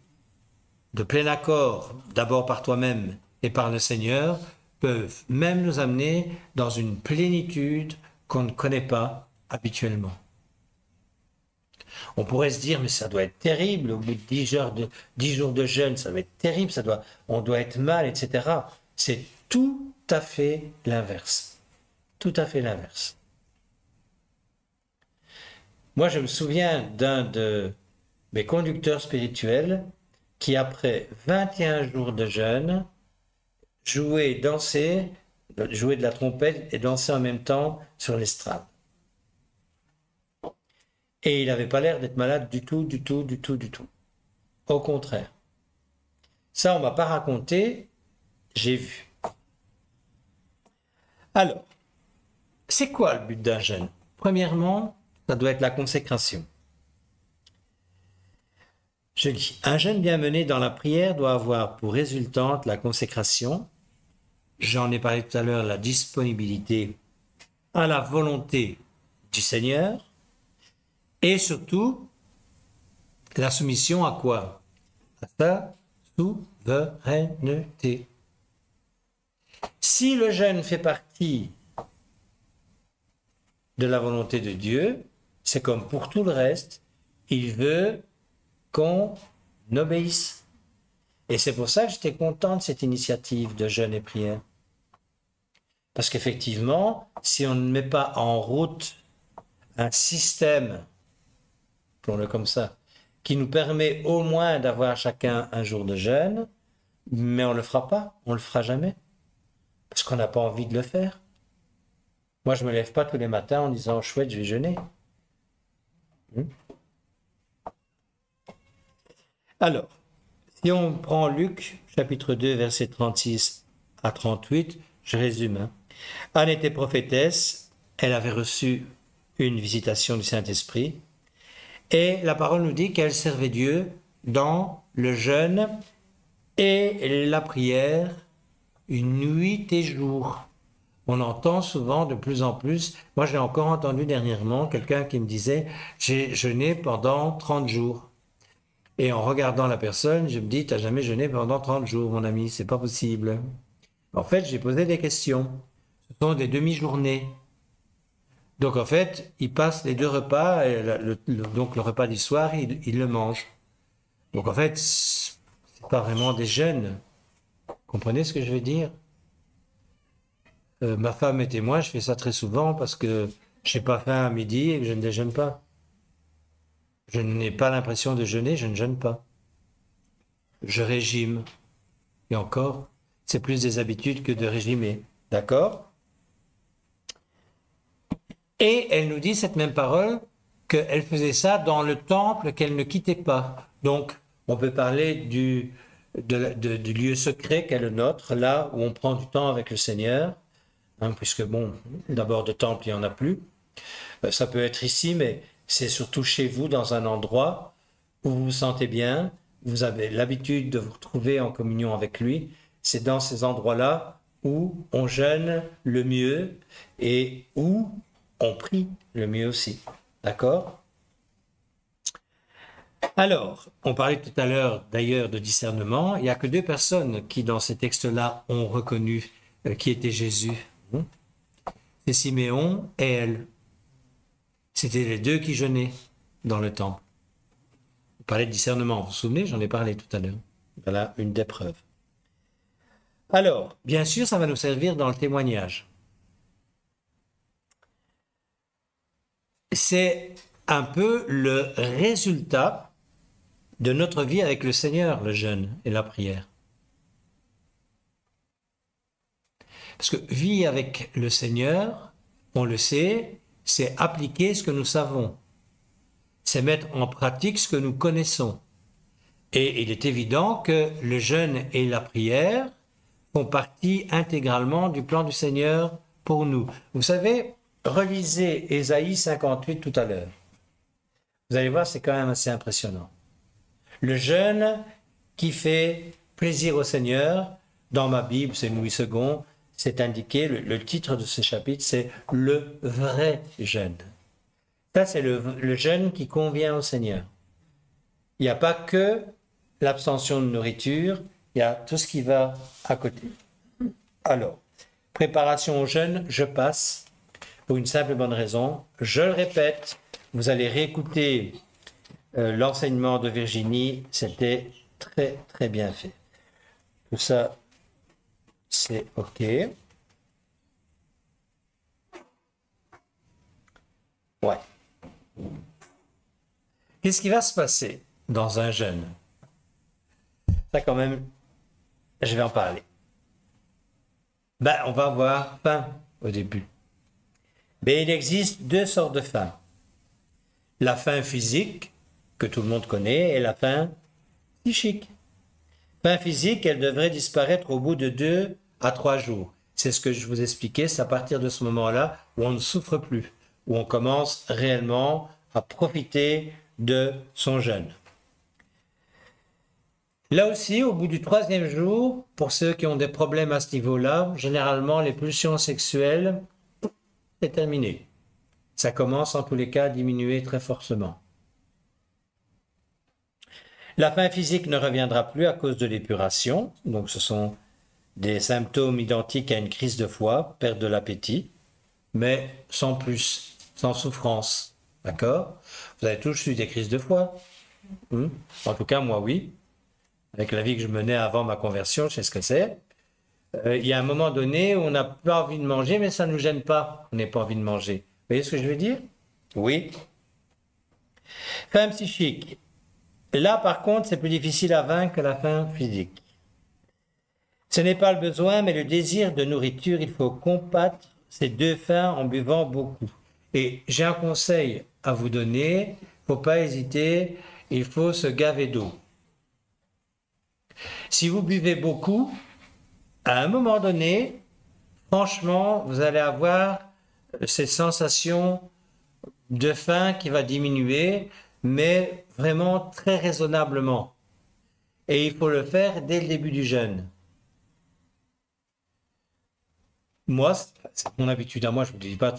A: de plein accord, d'abord par toi-même et par le Seigneur, peuvent même nous amener dans une plénitude qu'on ne connaît pas habituellement. On pourrait se dire, mais ça doit être terrible, au bout de 10 jours de jeûne, ça doit être terrible, on doit être mal, etc. C'est tout à fait l'inverse. Tout à fait l'inverse. Moi, je me souviens d'un de mes conducteurs spirituels qui, après 21 jours de jeûne, jouait de la trompette et dansait en même temps sur l'estrade. Et il n'avait pas l'air d'être malade du tout. Au contraire. Ça, on ne m'a pas raconté, j'ai vu. Alors, c'est quoi le but d'un jeûne? Premièrement, ça doit être la consécration. Je dis, un jeûne bien mené dans la prière doit avoir pour résultante la consécration. J'en ai parlé tout à l'heure, la disponibilité à la volonté du Seigneur. Et surtout, la soumission à quoi? À sa souveraineté. Si le jeûne fait partie de la volonté de Dieu, c'est comme pour tout le reste, il veut qu'on obéisse. Et c'est pour ça que j'étais content de cette initiative de jeûne et prière. Parce qu'effectivement, si on ne met pas en route un système, appelons-le comme ça, qui nous permet au moins d'avoir chacun un jour de jeûne, mais on ne le fera pas, on ne le fera jamais, parce qu'on n'a pas envie de le faire. Moi, je ne me lève pas tous les matins en disant « chouette, je vais jeûner ». Alors, si on prend Luc, chapitre 2, versets 36 à 38, je résume. Anne était prophétesse, elle avait reçu une visitation du Saint-Esprit, et la parole nous dit qu'elle servait Dieu dans le jeûne et la prière, une nuit et jour. On entend souvent de plus en plus, moi j'ai encore entendu dernièrement quelqu'un qui me disait « j'ai jeûné pendant 30 jours ». Et en regardant la personne, je me dis, tu n'as jamais jeûné pendant 30 jours, mon ami, c'est pas possible. En fait, j'ai posé des questions. Ce sont des demi-journées. Donc en fait, il passe les 2 repas, et donc le repas du soir, il le mange. Donc en fait, c'est pas vraiment des jeûnes. Comprenez ce que je veux dire? Ma femme et moi, je fais ça très souvent parce que je n'ai pas faim à midi et que je ne déjeune pas. Je n'ai pas l'impression de jeûner, je ne jeûne pas. Je régime. Et encore, c'est plus des habitudes que de régimer. D'accord? Et elle nous dit, cette même parole, qu'elle faisait ça dans le temple qu'elle ne quittait pas. Donc, on peut parler du lieu secret qu'est le nôtre, là où on prend du temps avec le Seigneur, puisque bon, d'abord de temple, il n'y en a plus. Ça peut être ici, mais c'est surtout chez vous, dans un endroit où vous vous sentez bien, vous avez l'habitude de vous retrouver en communion avec lui. C'est dans ces endroits-là où on jeûne le mieux et où on prie le mieux aussi. D'accord? Alors, on parlait tout à l'heure d'ailleurs de discernement. Il n'y a que deux personnes qui, dans ces textes-là, ont reconnu qui était Jésus. C'est Siméon et elle. C'était les deux qui jeûnaient dans le temple. On parlait de discernement, vous vous souvenez? J'en ai parlé tout à l'heure. Voilà une des preuves. Alors, bien sûr, ça va nous servir dans le témoignage. C'est un peu le résultat de notre vie avec le Seigneur, le jeûne et la prière. Parce que vie avec le Seigneur, on le sait, c'est appliquer ce que nous savons. C'est mettre en pratique ce que nous connaissons. Et il est évident que le jeûne et la prière font partie intégralement du plan du Seigneur pour nous. Vous savez, relisez Ésaïe 58 tout à l'heure. Vous allez voir, c'est quand même assez impressionnant. Le jeûne qui fait plaisir au Seigneur, dans ma Bible, c'est Louis II, c'est indiqué, le titre de ce chapitre, c'est « Le vrai jeûne ». Ça, c'est le jeûne qui convient au Seigneur. Il n'y a pas que l'abstention de nourriture, il y a tout ce qui va à côté. Alors, préparation au jeûne, je passe pour une simple et bonne raison. Je le répète, vous allez réécouter l'enseignement de Virginie, c'était très très bien fait. Tout ça, c'est OK. Ouais. Qu'est-ce qui va se passer dans un jeûne? Ça quand même, je vais en parler. On va avoir faim au début. Mais il existe deux sortes de faim. La faim physique, que tout le monde connaît, et la faim psychique. Faim physique, elle devrait disparaître au bout de 2 à 3 jours. C'est ce que je vous expliquais, c'est à partir de ce moment-là où on ne souffre plus, où on commence réellement à profiter de son jeûne. Là aussi, au bout du 3e jour, pour ceux qui ont des problèmes à ce niveau-là, généralement les pulsions sexuelles, c'est terminé. Ça commence en tous les cas à diminuer très fortement. La faim physique ne reviendra plus à cause de l'épuration, donc ce sont des symptômes identiques à une crise de foie, perte de l'appétit, mais sans plus, sans souffrance. D'accord? Vous avez tous eu des crises de foie? En tout cas, moi, oui. Avec la vie que je menais avant ma conversion, je sais ce que c'est. Il y a un moment donné où on n'a pas envie de manger, mais ça ne nous gêne pas. On n'a pas envie de manger. Vous voyez ce que je veux dire? Oui. Faim psychique. Là, par contre, c'est plus difficile à vaincre que la faim physique. Ce n'est pas le besoin, mais le désir de nourriture. Il faut combattre ces deux faims en buvant beaucoup. Et j'ai un conseil à vous donner. Il ne faut pas hésiter. Il faut se gaver d'eau. Si vous buvez beaucoup, à un moment donné, franchement, vous allez avoir cette sensation de faim qui va diminuer, mais vraiment très raisonnablement. Et il faut le faire dès le début du jeûne. Moi, c'est mon habitude à moi, je ne vous dis pas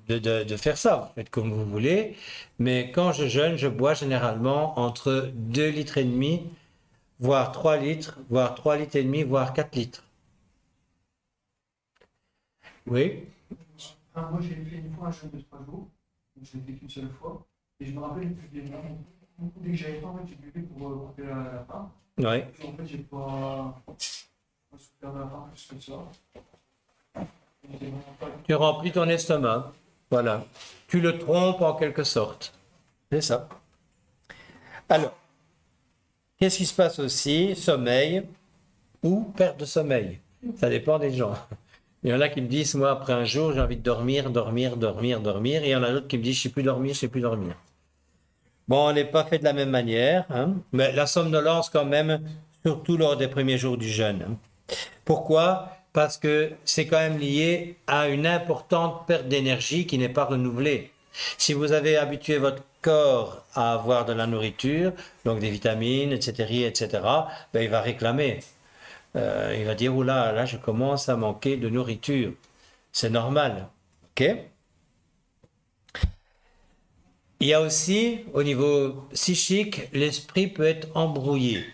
A: de faire ça, vous faites comme vous voulez, mais quand je jeûne, je bois généralement entre 2,5 litres, voire 3 litres, voire 3,5 litres, voire 4 litres. Oui.
B: Moi, j'ai fait une fois un jeûne de 3 jours, donc je l'ai fait qu'une seule fois, et je me rappelle que dès que j'avais faim, en fait, j'ai buvais pour couper la faim.
A: Oui.
B: Et en fait, j'ai pas souffert de la faim plus que ça.
A: Tu remplis ton estomac, voilà. Tu le trompes en quelque sorte. C'est ça. Alors, qu'est-ce qui se passe aussi? Sommeil ou perte de sommeil. Ça dépend des gens. Il y en a qui me disent, moi, après un jour, j'ai envie de dormir. Et il y en a d'autres qui me disent, je ne sais plus dormir. Bon, on n'est pas fait de la même manière, hein, mais la somnolence quand même, surtout lors des premiers jours du jeûne. Pourquoi? Parce que c'est quand même lié à une importante perte d'énergie qui n'est pas renouvelée. Si vous avez habitué votre corps à avoir de la nourriture, donc des vitamines, etc., il va réclamer. Il va dire, oula, là, je commence à manquer de nourriture. C'est normal. OK? Il y a aussi, au niveau psychique, l'esprit peut être embrouillé.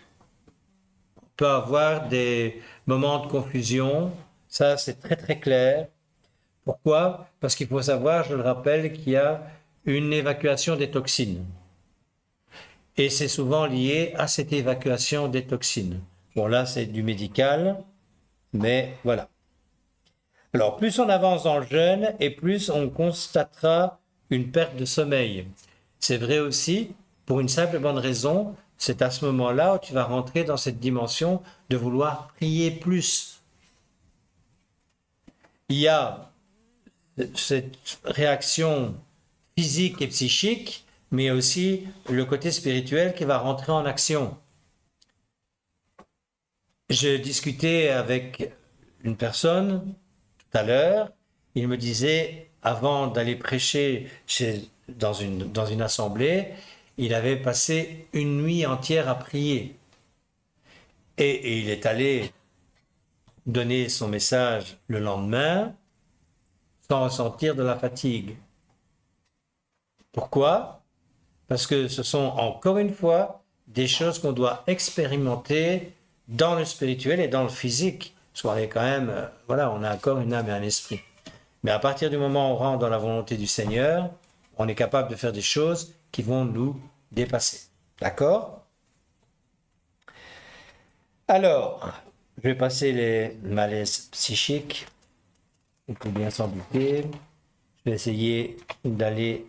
A: On peut avoir des moments de confusion. Ça, c'est très très clair. Pourquoi? Parce qu'il faut savoir, je le rappelle, qu'il y a une évacuation des toxines. Et c'est souvent lié à cette évacuation des toxines. Bon, là, c'est du médical, mais voilà. Alors, plus on avance dans le jeûne, et plus on constatera une perte de sommeil. C'est vrai aussi, pour une simple et bonne raison, c'est à ce moment-là où tu vas rentrer dans cette dimension de vouloir prier plus. Il y a cette réaction physique et psychique, mais aussi le côté spirituel qui va rentrer en action. Je discutais avec une personne tout à l'heure, il me disait, avant d'aller prêcher dans une assemblée, il avait passé une nuit entière à prier. Et il est allé donner son message le lendemain sans ressentir de la fatigue. Pourquoi? Parce que ce sont encore une fois des choses qu'on doit expérimenter dans le spirituel et dans le physique. Parce qu'on est quand même, voilà, on a encore une âme et un esprit. Mais à partir du moment où on rentre dans la volonté du Seigneur, on est capable de faire des choses qui vont nous dépasser. D'accord? Alors, je vais passer les malaises psychiques. Il faut bien s'en douter. Je vais essayer d'aller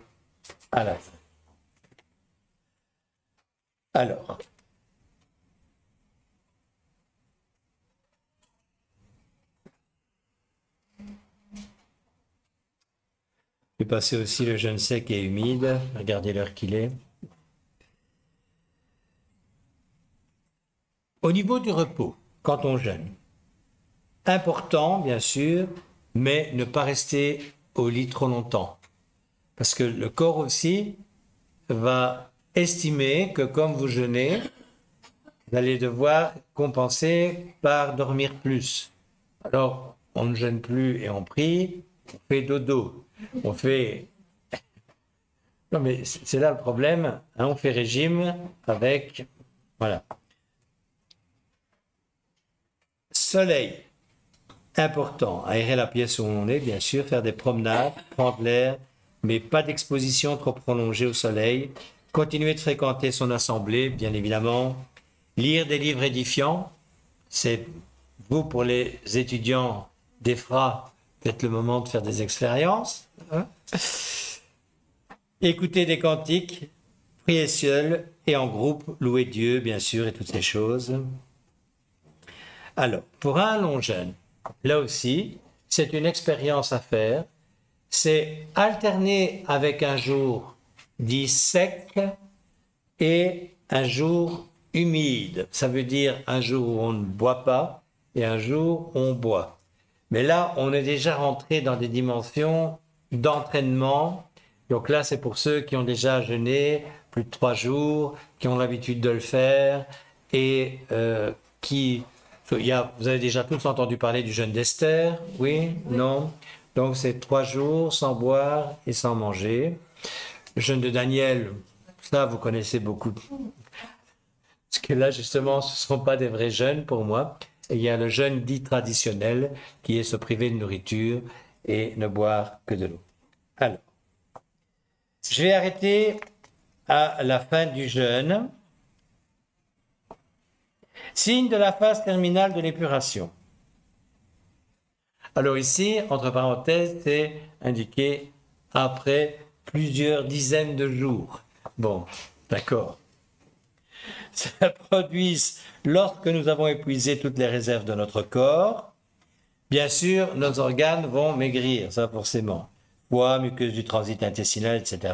A: à la fin. Alors, je vais passer aussi le jeûne sec et humide. Regardez l'heure qu'il est. Au niveau du repos, quand on jeûne, important bien sûr, mais ne pas rester au lit trop longtemps. Parce que le corps aussi va estimer que comme vous jeûnez, vous allez devoir compenser par dormir plus. Alors, on ne jeûne plus et on prie, on fait dodo. On fait... Non mais c'est là le problème, hein, on fait régime avec... Voilà. Soleil, important, aérer la pièce où on est, bien sûr, faire des promenades, prendre l'air, mais pas d'exposition trop prolongée au soleil. Continuer de fréquenter son assemblée, bien évidemment. Lire des livres édifiants, c'est vous pour les étudiants d'EFRA, peut-être le moment de faire des expériences. Hein? Écouter des cantiques, prier seul et en groupe, louer Dieu, bien sûr, et toutes ces choses. Alors, pour un long jeûne, là aussi, c'est une expérience à faire. C'est alterner avec un jour dit sec et un jour humide. Ça veut dire un jour où on ne boit pas et un jour où on boit. Mais là, on est déjà rentré dans des dimensions d'entraînement. Donc là, c'est pour ceux qui ont déjà jeûné plus de 3 jours, qui ont l'habitude de le faire et vous avez déjà tous entendu parler du jeûne d'Esther, oui, non? Donc c'est 3 jours sans boire et sans manger. Le jeûne de Daniel, ça vous connaissez beaucoup. Parce que là justement, ce ne sont pas des vrais jeûnes pour moi. Et il y a le jeûne dit traditionnel qui est se priver de nourriture et ne boire que de l'eau. Alors, je vais arrêter à la fin du jeûne. Signe de la phase terminale de l'épuration. Alors ici, entre parenthèses, c'est indiqué après plusieurs dizaines de jours. Bon, d'accord. Ça produit lorsque nous avons épuisé toutes les réserves de notre corps. Bien sûr, nos organes vont maigrir, ça forcément. Foie, muqueuse du transit intestinal, etc.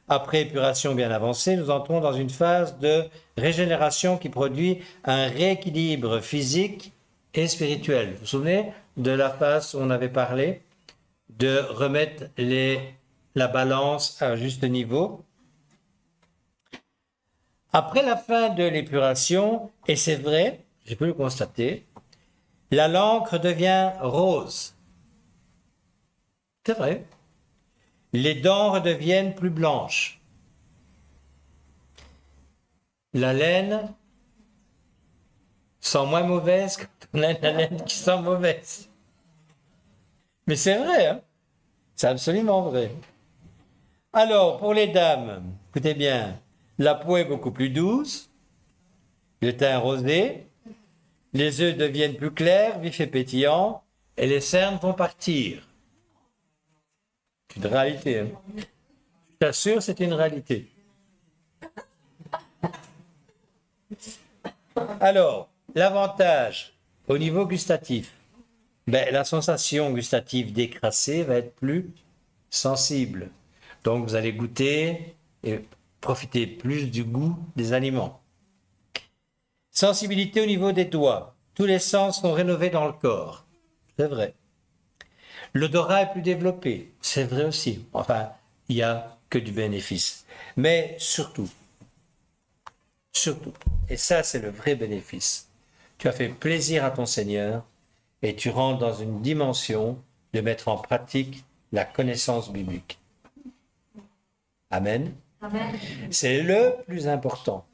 A: Après épuration bien avancée, nous entrons dans une phase de régénération qui produit un rééquilibre physique et spirituel. Vous vous souvenez de la phase où on avait parlé de remettre la balance à un juste niveau? Après la fin de l'épuration, et c'est vrai, j'ai pu le constater, la l'encre devient rose. C'est vrai. Les dents redeviennent plus blanches. La laine sent moins mauvaise quand on a la laine qui sent mauvaise. Mais c'est vrai, hein? C'est absolument vrai. Alors, pour les dames, écoutez bien, la peau est beaucoup plus douce, le teint rosé, les yeux deviennent plus clairs, vifs et pétillants, et les cernes vont partir. C'est une réalité. Hein? Je t'assure, c'est une réalité. Alors, l'avantage au niveau gustatif, la sensation gustative décrassée va être plus sensible. Donc, vous allez goûter et profiter plus du goût des aliments. Sensibilité au niveau des doigts. Tous les sens sont rénovés dans le corps. C'est vrai. L'odorat est plus développé. C'est vrai aussi. Enfin, il n'y a que du bénéfice. Mais surtout, et ça c'est le vrai bénéfice, tu as fait plaisir à ton Seigneur et tu rentres dans une dimension de mettre en pratique la connaissance biblique. Amen.
C: Amen.
A: C'est le plus important.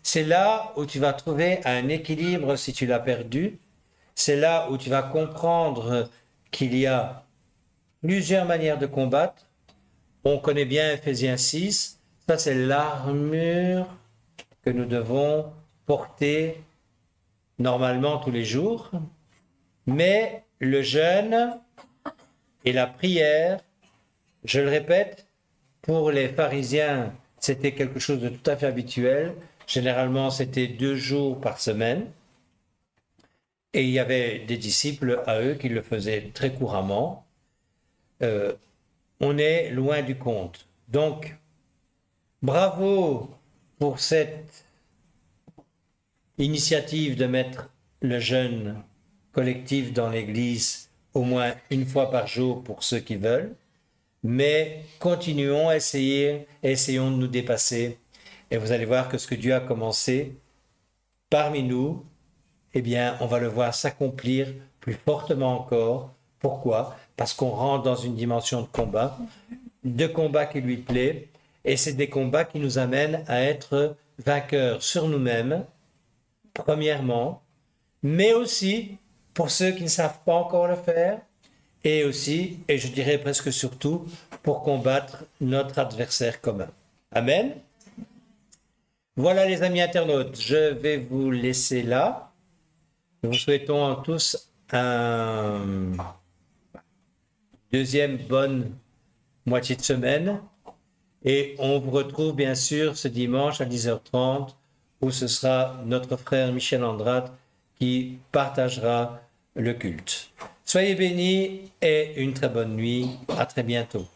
A: C'est là où tu vas trouver un équilibre si tu l'as perdu. C'est là où tu vas comprendre qu'il y a plusieurs manières de combattre. On connaît bien Ephésiens 6. Ça, c'est l'armure que nous devons porter normalement tous les jours. Mais le jeûne et la prière, je le répète, pour les pharisiens, c'était quelque chose de tout à fait habituel. Généralement, c'était 2 jours par semaine. Et il y avait des disciples à eux qui le faisaient très couramment. On est loin du compte. Donc, bravo pour cette initiative de mettre le jeûne collectif dans l'Église au moins une fois par jour pour ceux qui veulent. Mais continuons à essayons de nous dépasser. Et vous allez voir que ce que Dieu a commencé parmi nous, eh bien, on va le voir s'accomplir plus fortement encore. Pourquoi? Parce qu'on rentre dans une dimension de combat qui lui plaît, et c'est des combats qui nous amènent à être vainqueurs sur nous-mêmes, premièrement, mais aussi pour ceux qui ne savent pas encore le faire, et aussi, et je dirais presque surtout, pour combattre notre adversaire commun. Amen. Voilà les amis internautes, je vais vous laisser là. Nous vous souhaitons à tous un deuxième bonne moitié de semaine. Et on vous retrouve bien sûr ce dimanche à 10h30 où ce sera notre frère Michel Andrade qui partagera le culte. Soyez bénis et une très bonne nuit. À très bientôt.